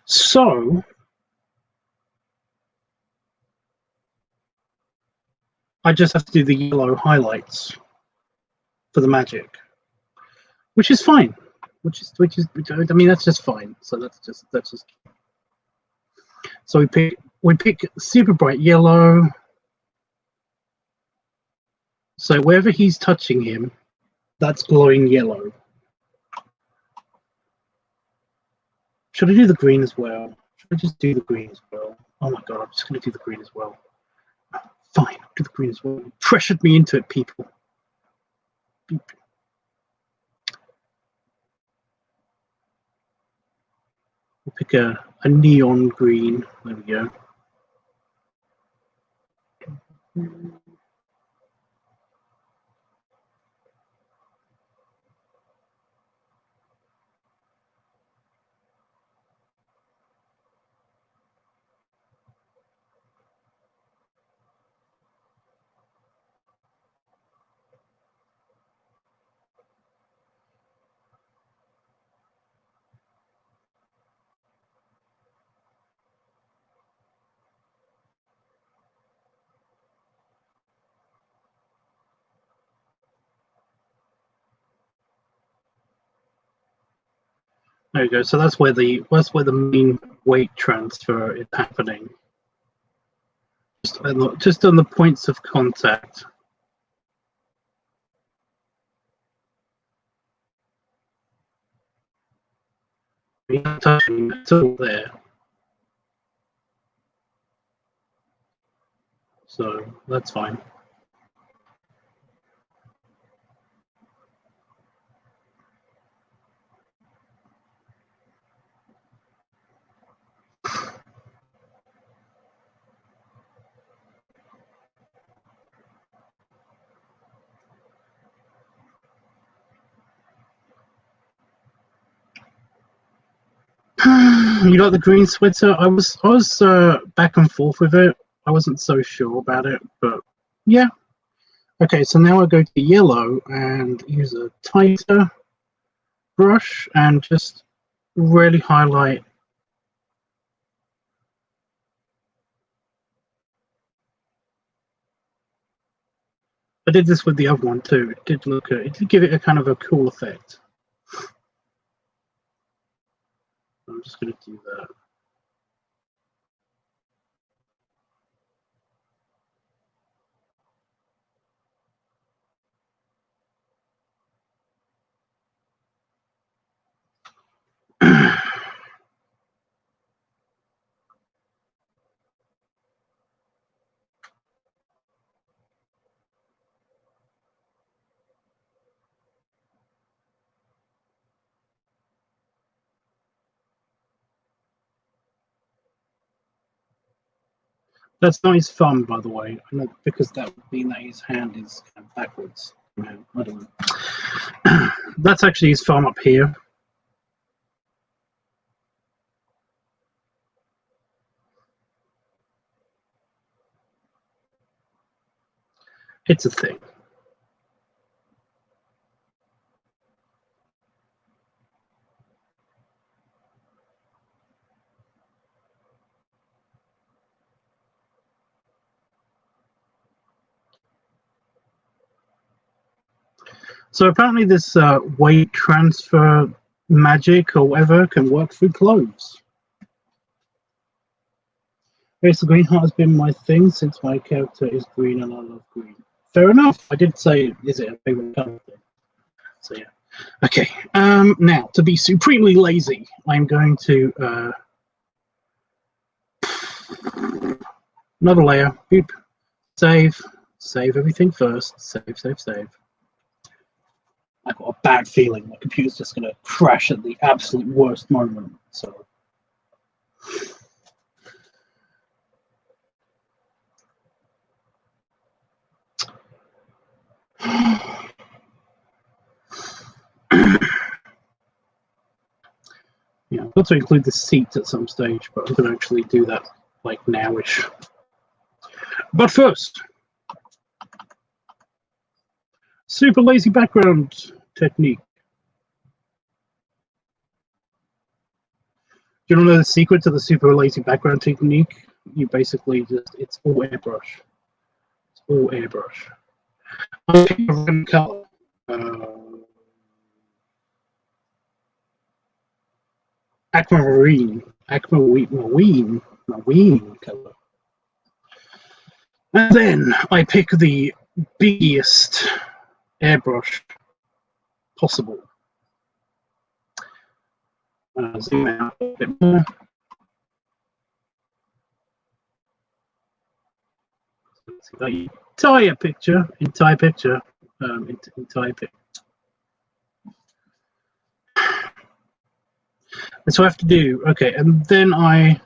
So I just have to do the yellow highlights for the magic, which is fine. Which I mean, that's just fine. So that's just. So we pick super bright yellow. So wherever he's touching him, that's glowing yellow. Should I do the green as well? Should I just do the green as well? Oh my god, I'm just going to do the green as well. Fine, I'll do the green as well. You pressured me into it, people. Beep. We'll pick a neon green. There we go. There we go. So that's where the main weight transfer is happening. Just on the points of contact. Touching, it's all there. So that's fine. You got the green sweater? I was back and forth with it. I wasn't so sure about it, but yeah. Okay, so now I go to yellow and use a tighter brush and just really highlight. I did this with the other one too. It did give it a kind of a cool effect. I'm just going to do that. That's not his thumb, by the way, because that would mean that his hand is kind of backwards. I don't know. That's actually his thumb up here. It's a thing. So apparently this weight transfer magic or whatever can work through clothes. Yes, the green heart has been my thing since my character is green and I love green. Fair enough. I did say, is it a favorite color thing? So yeah. Okay. Now, to be supremely lazy, I'm going to another layer. Boop. Save. Save everything first. Save, save, save. I've got a bad feeling my computer's just going to crash at the absolute worst moment. So. Yeah, I've got to include the seat at some stage, but I'm going to actually do that like nowish. But first, super lazy background technique. Do you know the secret to the super lazy background technique? You basically it's all airbrush. It's all airbrush. I'll pick a random color. Aquamarine color. And then I pick the biggest airbrush possible. Zoom out a bit more. The entire picture. That's what I have to do. Okay, and then I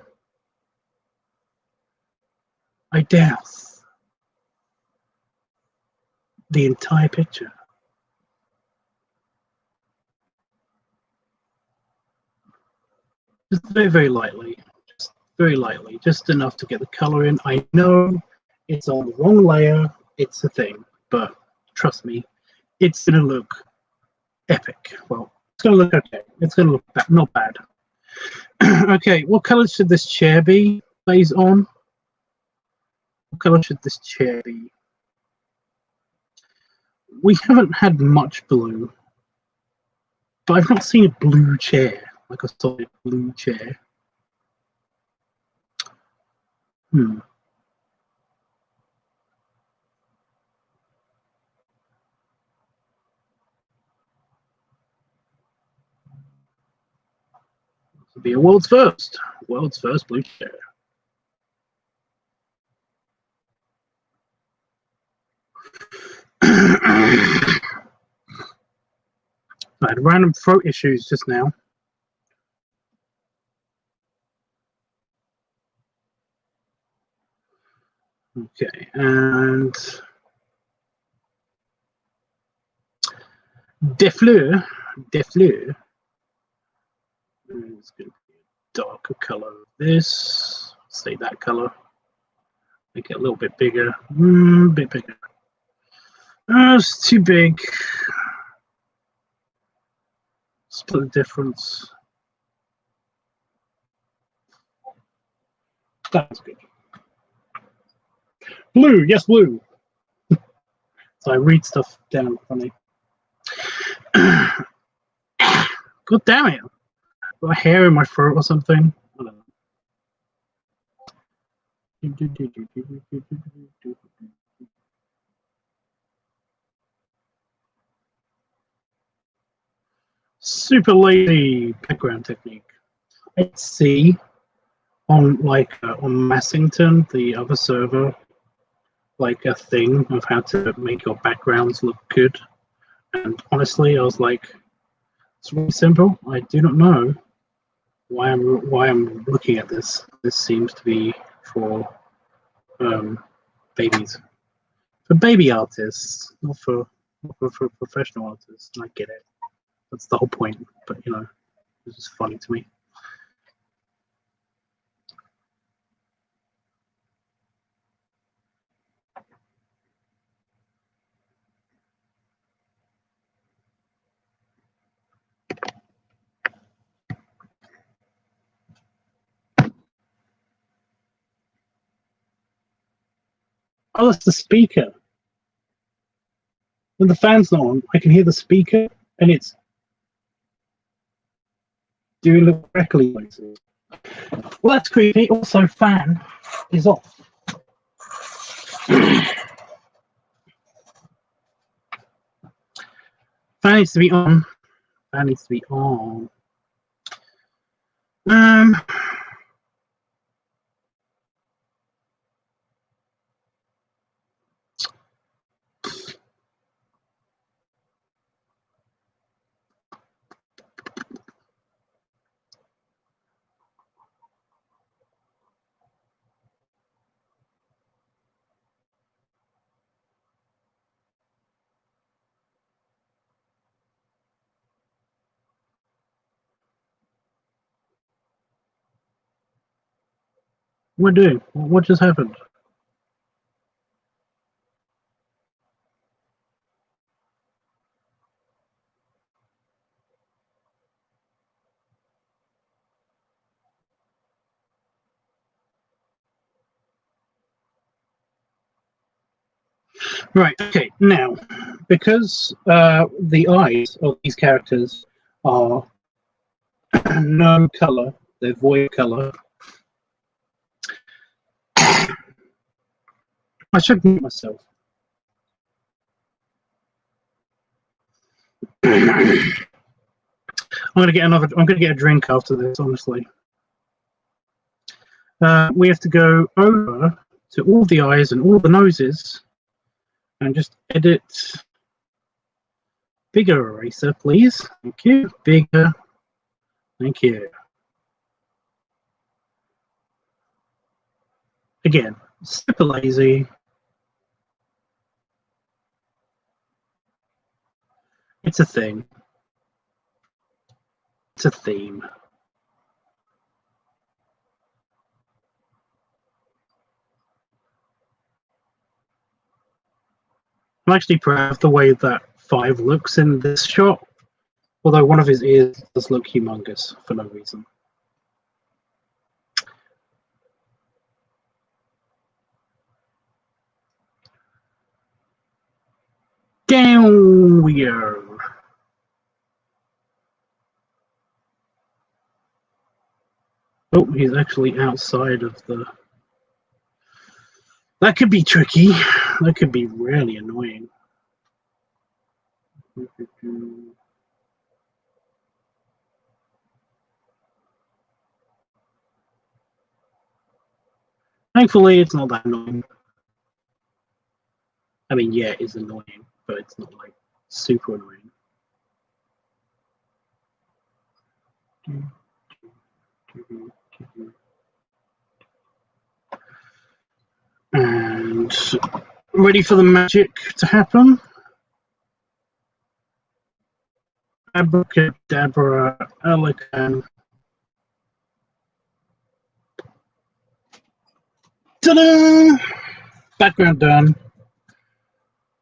douse the entire picture. Just very, very lightly. Just very lightly. Just enough to get the color in. I know it's on the wrong layer. It's a thing. But trust me, it's going to look epic. Well, it's going to look okay. It's going to look not bad. Okay, what color should this chair be based on? What color should this chair be? We haven't had much blue, but I've not seen a blue chair, like a solid blue chair. It'll be a world's first blue chair. I had random throat issues just now. Okay, and Defleur is going to be a darker color. This, say that color, make it a little bit bigger, bit bigger. It's too big. Split the difference. That's good. Blue, yes, blue. So I read stuff down funny. God damn it. Got hair in my throat or something. I don't know. Super lazy background technique. Let's see on on Massington, the other server, like a thing of how to make your backgrounds look good. And honestly, I was like, it's really simple. I do not know why I'm looking at this. This seems to be for babies. For baby artists, not for professional artists. I get it. That's the whole point. But you know, it's just funny to me. Oh, that's the speaker. When the fan's not on, I can hear the speaker, and it's doing the crackly noises. Well, that's creepy. Also, fan is off. Fan needs to be on. Fan needs to be on. What do I do? What just happened? Right, okay, now, because the eyes of these characters are no colour, they're void colour, I should mute myself. I'm gonna get a drink after this, honestly. We have to go over to all the eyes and all the noses and just edit bigger eraser, please. Thank you. Bigger. Thank you. Again, super lazy. It's a thing. It's a theme. I'm actually proud of the way that 5 looks in this shot, although one of his ears does look humongous for no reason. Down we go. Oh, he's actually outside of the... That could be tricky. That could be really annoying. Thankfully, it's not that annoying. I mean, yeah, it is annoying, but it's not like super annoying. And ready for the magic to happen. Abracadabra, Alican. Ta-da! Background done.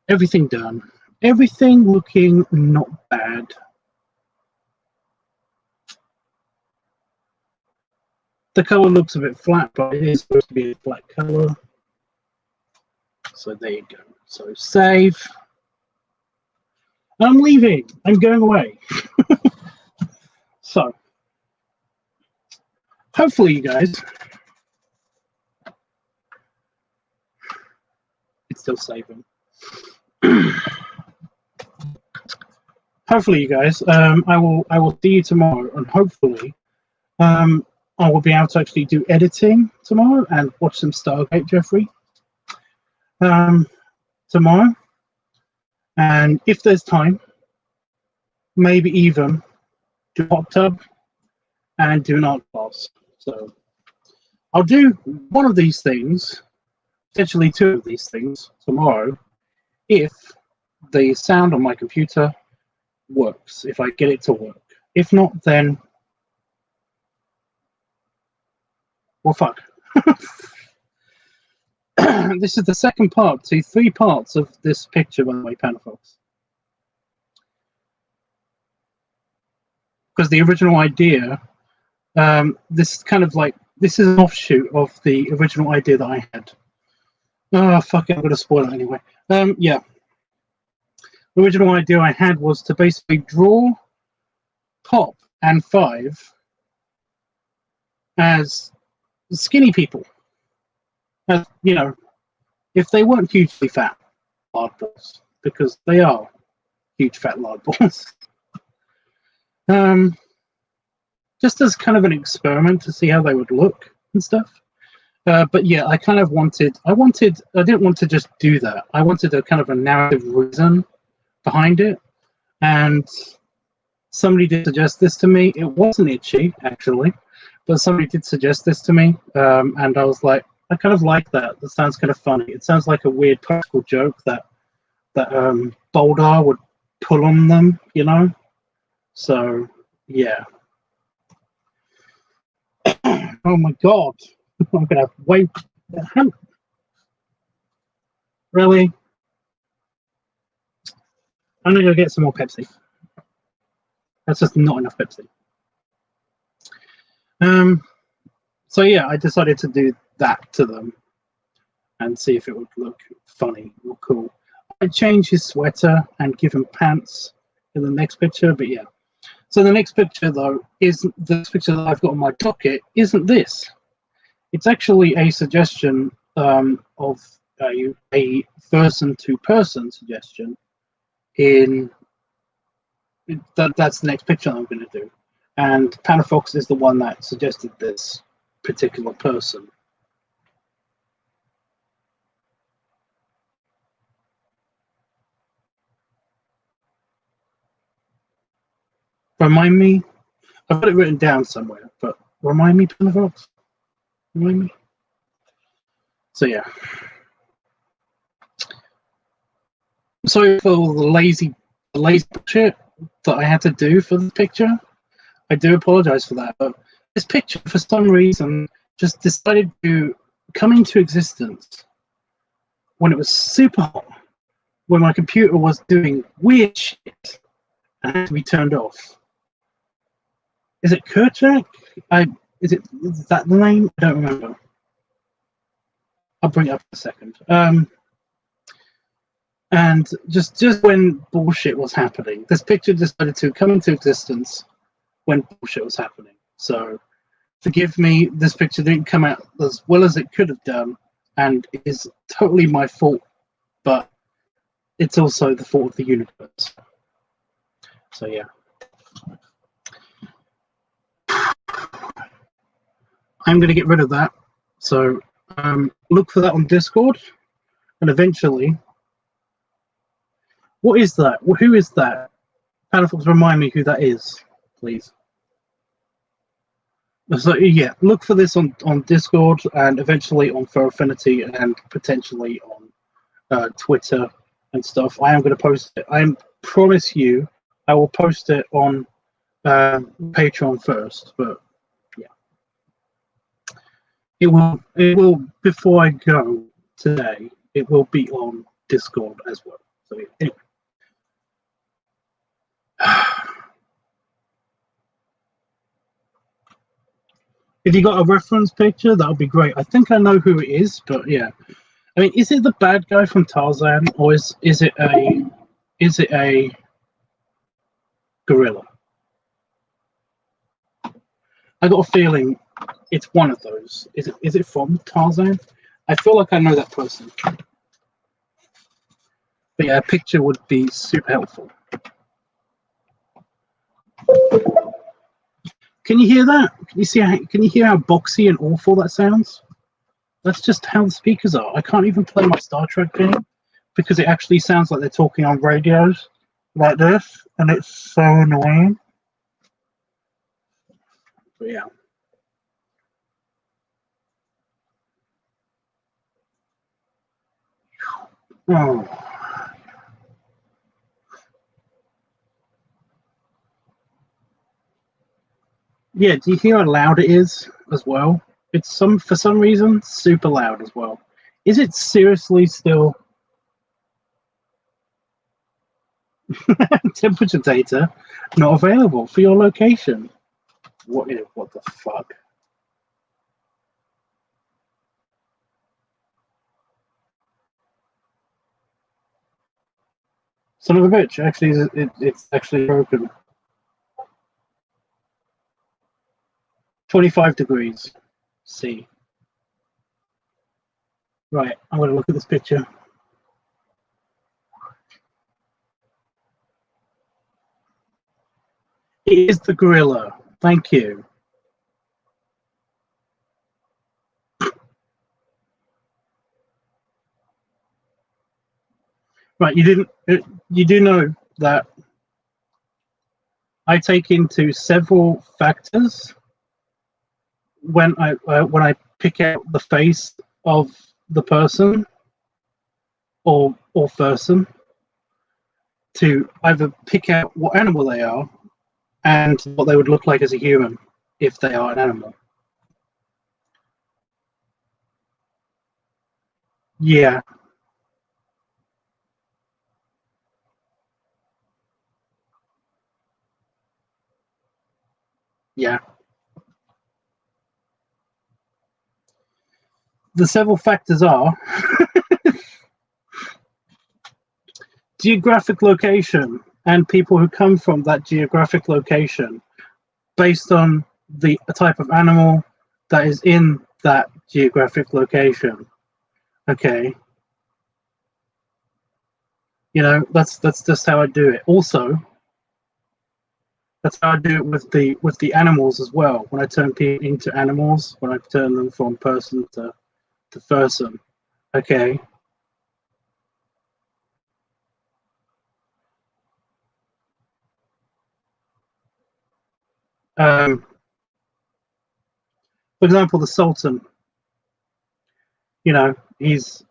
Everything done. Everything looking not bad. The color looks a bit flat, but it is supposed to be a flat color. So there you go. So save. I'm leaving. I'm going away. So hopefully you guys, it's still saving. Hopefully you guys, I will see you tomorrow, and hopefully I will be able to actually do editing tomorrow and watch some Stargate, Jeffrey, tomorrow. And if there's time, maybe even do hot tub and do an art class. So I'll do one of these things potentially 2 of these things tomorrow if the sound on my computer works, if I get it to work. If not, then well, fuck. This is the second part to 3 parts of this picture, by the way, Panafox. Because the original idea, this is kind of like, this is an offshoot of the original idea that I had. Oh, fuck it, I'm going to spoil it anyway. Yeah. The original idea I had was to basically draw Pop and Five as skinny people. As, you know, if they weren't hugely fat lard balls, because they are huge fat lard balls. Just as kind of an experiment to see how they would look and stuff. But yeah, I kind of wanted, I didn't want to just do that. I wanted a kind of a narrative reason behind it. And somebody did suggest this to me. It wasn't Itchy, actually, but somebody did suggest this to me. And I was like, I kind of like that. That sounds kind of funny. It sounds like a weird practical joke that Boldar would pull on them, you know? So, yeah. Oh my god. I'm going to wait. Really? I'm going to go get some more Pepsi. That's just not enough Pepsi. So yeah, I decided to do that to them and see if it would look funny or cool. I change his sweater and give him pants in the next picture, but yeah. So the next picture, though, is the picture that I've got on my docket. Isn't this? It's actually a suggestion of a person-to-person suggestion. That's the next picture I'm going to do, and Panafox is the one that suggested this particular person. Remind me. I've got it written down somewhere, but remind me, Panafox. Remind me. So yeah. Sorry for all the lazy shit that I had to do for the picture. I do apologize for that, but this picture, for some reason, just decided to come into existence when it was super hot, when my computer was doing weird shit and had to be turned off. Is it Kerchak? Is that the name? I don't remember. I'll bring it up in a second. And just when bullshit was happening, this picture decided to come into existence when bullshit was happening. So forgive me, this picture didn't come out as well as it could have done, and it is totally my fault, but it's also the fault of the universe. So yeah. I'm going to get rid of that. So look for that on Discord, and eventually... What is that? Who is that? Panafox, remind me who that is, please. So yeah, look for this on Discord and eventually on Fur Affinity and potentially on Twitter and stuff. I am going to post it. I promise you, I will post it on Patreon first. But yeah, it will before I go today. It will be on Discord as well. So anyway. If you got a reference picture, that would be great. I think I know who it is, but yeah. I mean, is it the bad guy from Tarzan, or is it a gorilla? I got a feeling it's one of those. Is it from Tarzan? I feel like I know that person. But yeah, a picture would be super helpful. Can you hear that? Can you hear how boxy and awful that sounds? That's just how the speakers are. I can't even play my Star Trek game because it actually sounds like they're talking on radios like this, and it's so annoying. But yeah. Oh. Yeah, do you hear how loud it is as well? It's for some reason super loud as well. Is it seriously still temperature data not available for your location? What the fuck? Son of a bitch! Actually, it's actually broken. 25 degrees C. Right, I'm going to look at this picture. It is the gorilla. Thank you. Right, you do know that I take into several factors when I pick out the face of the person or person to either pick out what animal they are and what they would look like as a human if they are an animal. Yeah. Yeah. The several factors are geographic location and people who come from that geographic location based on the type of animal that is in that geographic location. Okay. You know, that's just how I do it. Also, that's how I do it with the animals as well. When I turn people into animals, when I turn them from person to person. Okay. For example, the Sultan. You know, he's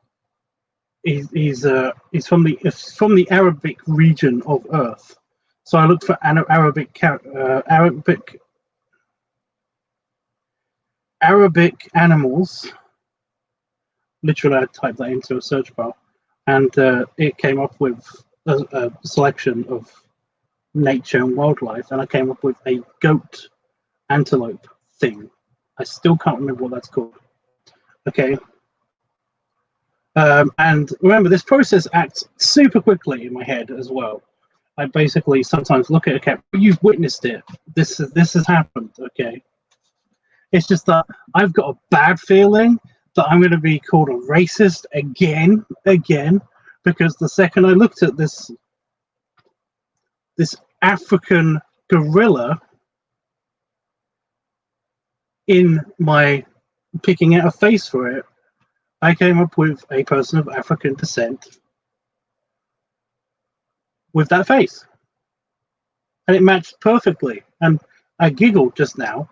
from the Arabic region of Earth. So I looked for Arabic animals. Literally, I typed that into a search bar, and it came up with a selection of nature and wildlife, and I came up with a goat antelope thing. I still can't remember what that's called. Okay. And remember, this process acts super quickly in my head as well. I basically sometimes look at a cat. You've witnessed it. This has happened. Okay. It's just that I've got a bad feeling that I'm going to be called a racist again, because the second I looked at this African gorilla in my picking out a face for it, I came up with a person of African descent with that face. And it matched perfectly. And I giggled just now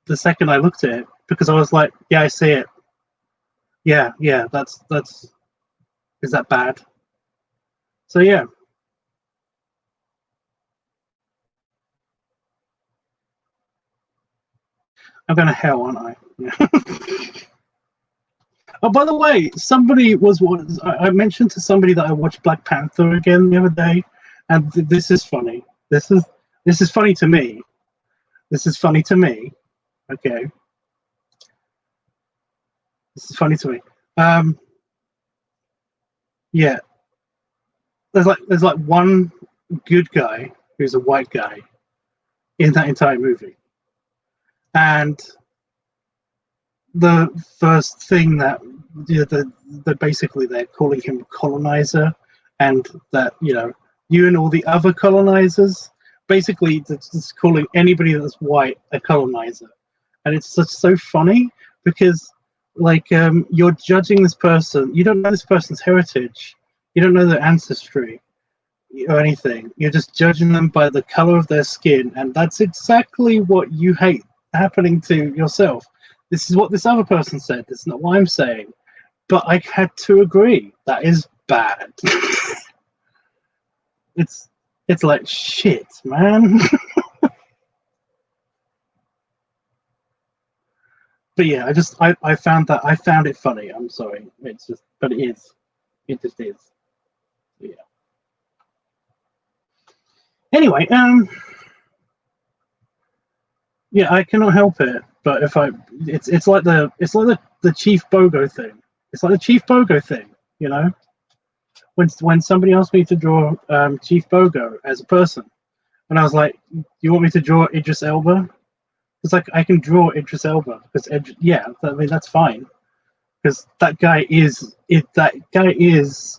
the second I looked at it because I was like, yeah, I see it. Yeah, that's is that bad? So yeah. I'm going to hell, aren't I? Yeah. Oh, by the way, I mentioned to somebody that I watched Black Panther again the other day, and this is funny. This is funny to me. This is funny to me. Okay. This is funny to me. Yeah. There's like one good guy who's a white guy in that entire movie, and the first thing that basically they're calling him colonizer, and that you and all the other colonizers, basically it's calling anybody that's white a colonizer, and it's just so funny because you're judging this person. You don't know this person's heritage. You don't know their ancestry or anything. You're just judging them by the color of their skin, and that's exactly what you hate happening to yourself. This is what this other person said. It's not what I'm saying. But I had to agree. That is bad. it's like shit, man. But yeah, I found it funny. I'm sorry. It's just, but it just is. Yeah. Anyway, yeah, I cannot help it. But if it's like the Chief Bogo thing. It's like the Chief Bogo thing, you know. When somebody asked me to draw Chief Bogo as a person, and I was like, "You want me to draw Idris Elba?" It's like I can draw Idris Elba because yeah, I mean that's fine because that guy is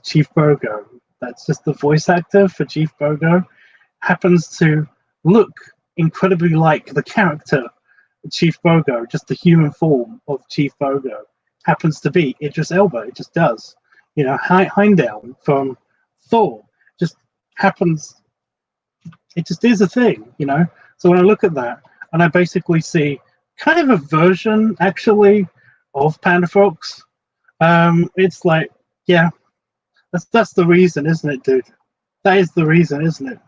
Chief Bogo. That's just the voice actor for Chief Bogo. Happens to look incredibly like the character Chief Bogo, just the human form of Chief Bogo. Happens to be Idris Elba. It just does. You know, Heimdall from Thor just happens. It just is a thing, you know. So when I look at that, and I basically see kind of a version, actually, of Panda Fox, it's like, yeah, that's the reason, isn't it, dude? That is the reason, isn't it?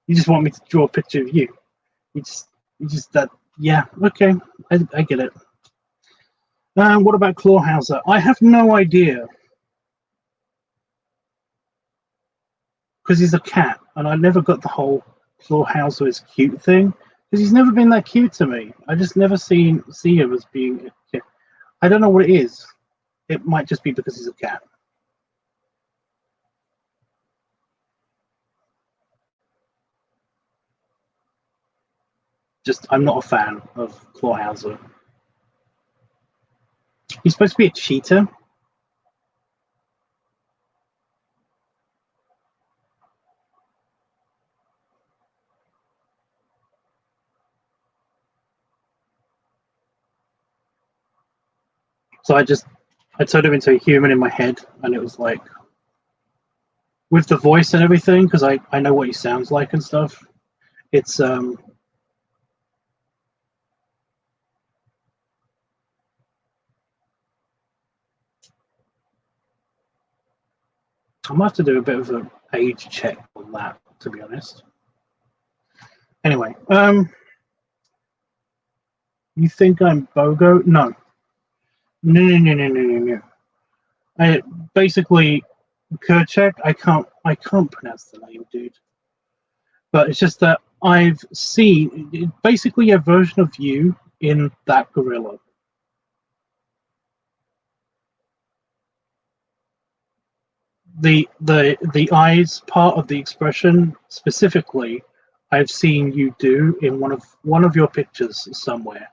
You just want me to draw a picture of you. You just that. Yeah, okay, I get it. What about Clawhauser? I have no idea. Because he's a cat, and I never got the whole Clawhauser is cute thing. Because he's never been that cute to me. I just never see him as being a kid. I don't know what it is. It might just be because he's a cat. Just, I'm not a fan of Clawhauser. He's supposed to be a cheetah. So I turned him into a human in my head, and it was like, with the voice and everything, because I know what he sounds like and stuff. It's I might have to do a bit of an age check on that, to be honest. Anyway, you think I'm Bogo? No. No. I basically Kerchak. I can't pronounce the name, dude. But it's just that I've seen basically a version of you in that gorilla. The eyes part of the expression specifically, I've seen you do in one of your pictures somewhere.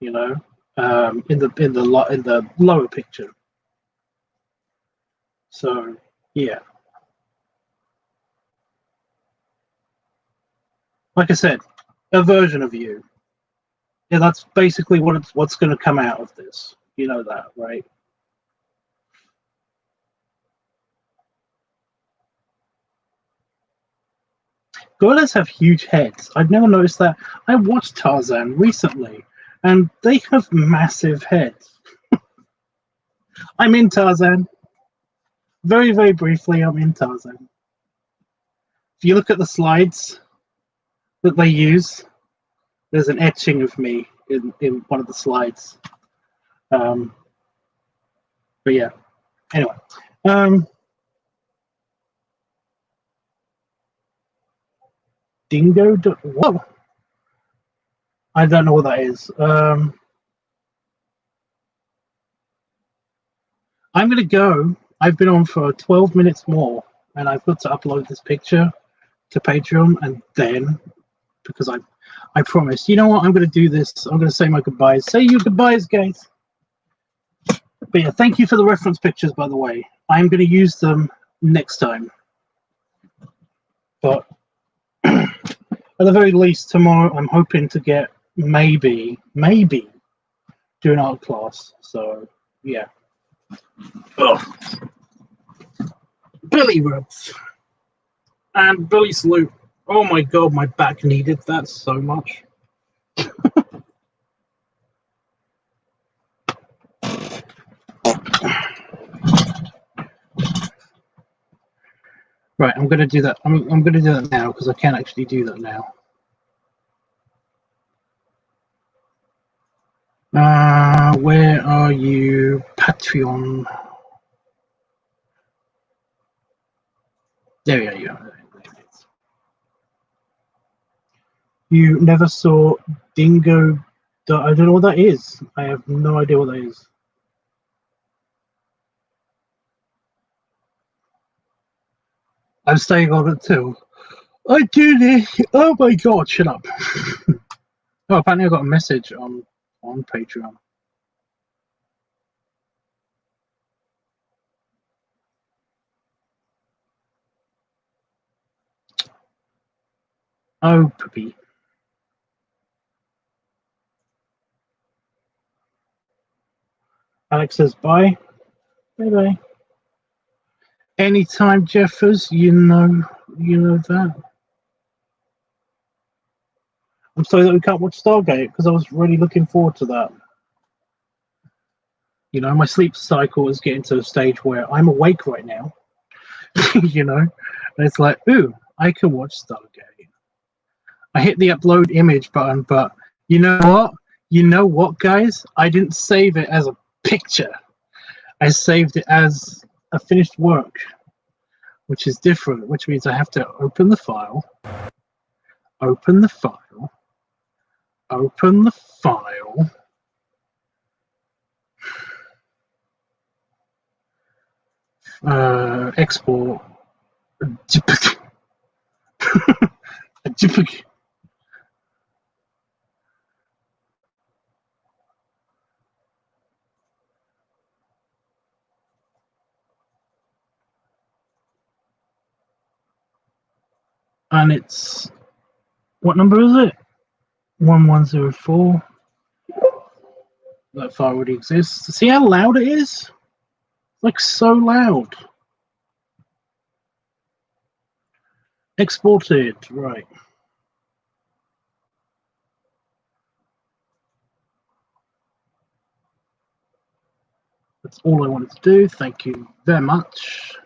You know, in the lower picture. So yeah, like I said, a version of you. Yeah, that's basically what's going to come out of this. You know that, right? Gorillas have huge heads. I've never noticed that. I watched Tarzan recently, and they have massive heads. I'm in Tarzan. Very, very briefly, I'm in Tarzan. If you look at the slides that they use, there's an etching of me in one of the slides. But yeah, anyway. Dingo? What? I don't know what that is. I'm going to go. I've been on for 12 minutes more, and I've got to upload this picture to Patreon, and then, because I promised, you know what, I'm going to do this. I'm going to say my goodbyes. Say your goodbyes, guys. But yeah, thank you for the reference pictures, by the way. I'm going to use them next time. But at the very least, tomorrow, I'm hoping to get maybe do an art class. So yeah. Ugh. Billy rubs and Billy salute. Oh my god, my back needed that so much. Right, I'm going to do that. I'm going to do that now because I can actually do that now. Where are you, Patreon? There you are. You never saw Dingo. I don't know what that is. I have no idea what that is. I'm staying on it too. I do this. Oh my god! Shut up. Oh, apparently I got a message on Patreon. Oh, puppy. Alex says bye. Bye bye. Anytime, Jeffers. You know that. I'm sorry that we can't watch Stargate because I was really looking forward to that. You know, my sleep cycle is getting to a stage where I'm awake right now. You know, and it's like, ooh, I can watch Stargate. I hit the upload image button, but you know what? You know what, guys? I didn't save it as a picture. I saved it as a finished work, which is different, which means I have to open the file, open the file, open the file, export, and it's, what number is it? 1104. That file already exists. See how loud it is? Like, so loud. Exported, right. That's all I wanted to do. Thank you very much.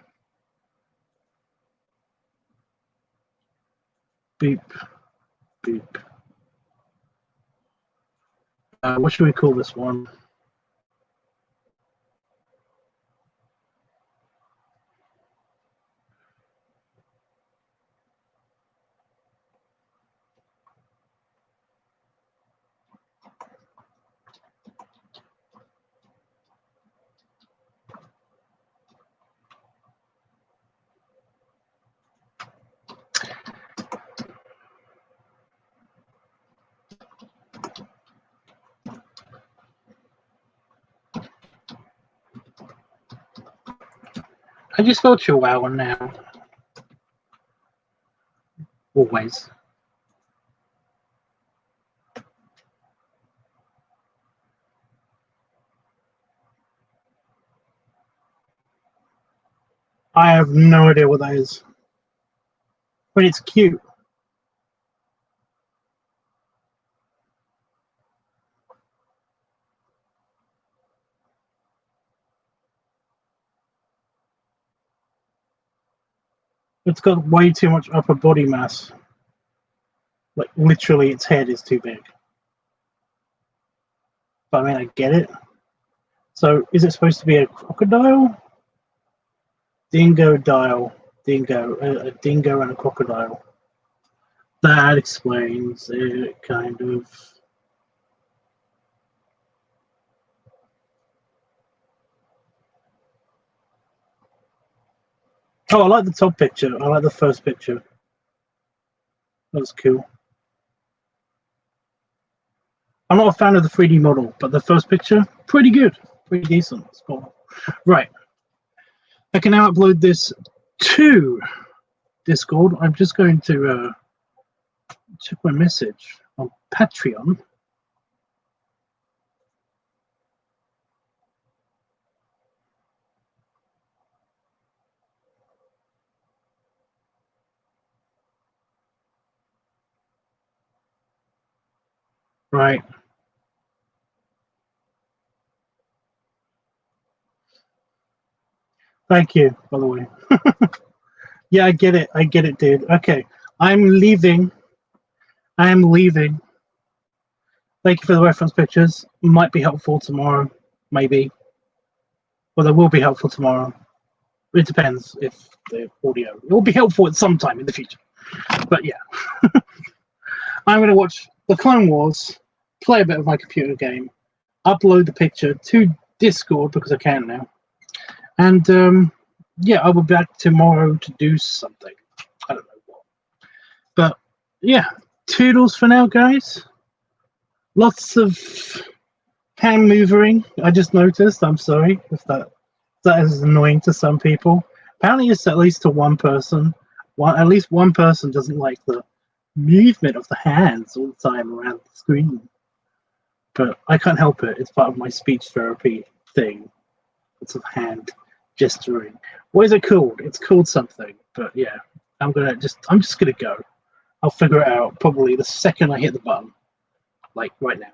Beep, beep. What should we call this one? I just spelled Chihuahua now. Always. I have no idea what that is. But it's cute. It's got way too much upper body mass. Like, literally, its head is too big. But I mean, I get it. So, is it supposed to be a crocodile? Dingo dial. Dingo. A dingo and a crocodile. That explains it, kind of. Oh, I like the top picture. I like the first picture. That's cool. I'm not a fan of the 3D model, but the first picture, pretty good. Pretty decent. It's cool. Right. I can now upload this to Discord. I'm just going to check my message on Patreon. Right. Thank you, by the way. Yeah, I get it. I get it, dude. Okay, I'm leaving. I am leaving. Thank you for the reference pictures. Might be helpful tomorrow, maybe. Well, they will be helpful tomorrow. It depends if the audio. It will be helpful at some time in the future. But yeah, I'm going to watch the Clone Wars, play a bit of my computer game, upload the picture to Discord because I can now, and yeah, I will be back tomorrow to do something. I don't know what. But yeah, toodles for now, guys. Lots of hand moving. I just noticed. I'm sorry if that is annoying to some people. Apparently, it's at least to one person. At least one person doesn't like the movement of the hands all the time around the screen. But I can't help it. It's part of my speech therapy thing. It's a hand gesturing. What is it called? It's called something. But yeah, I'm just gonna go. I'll figure it out probably the second I hit the button, like right now.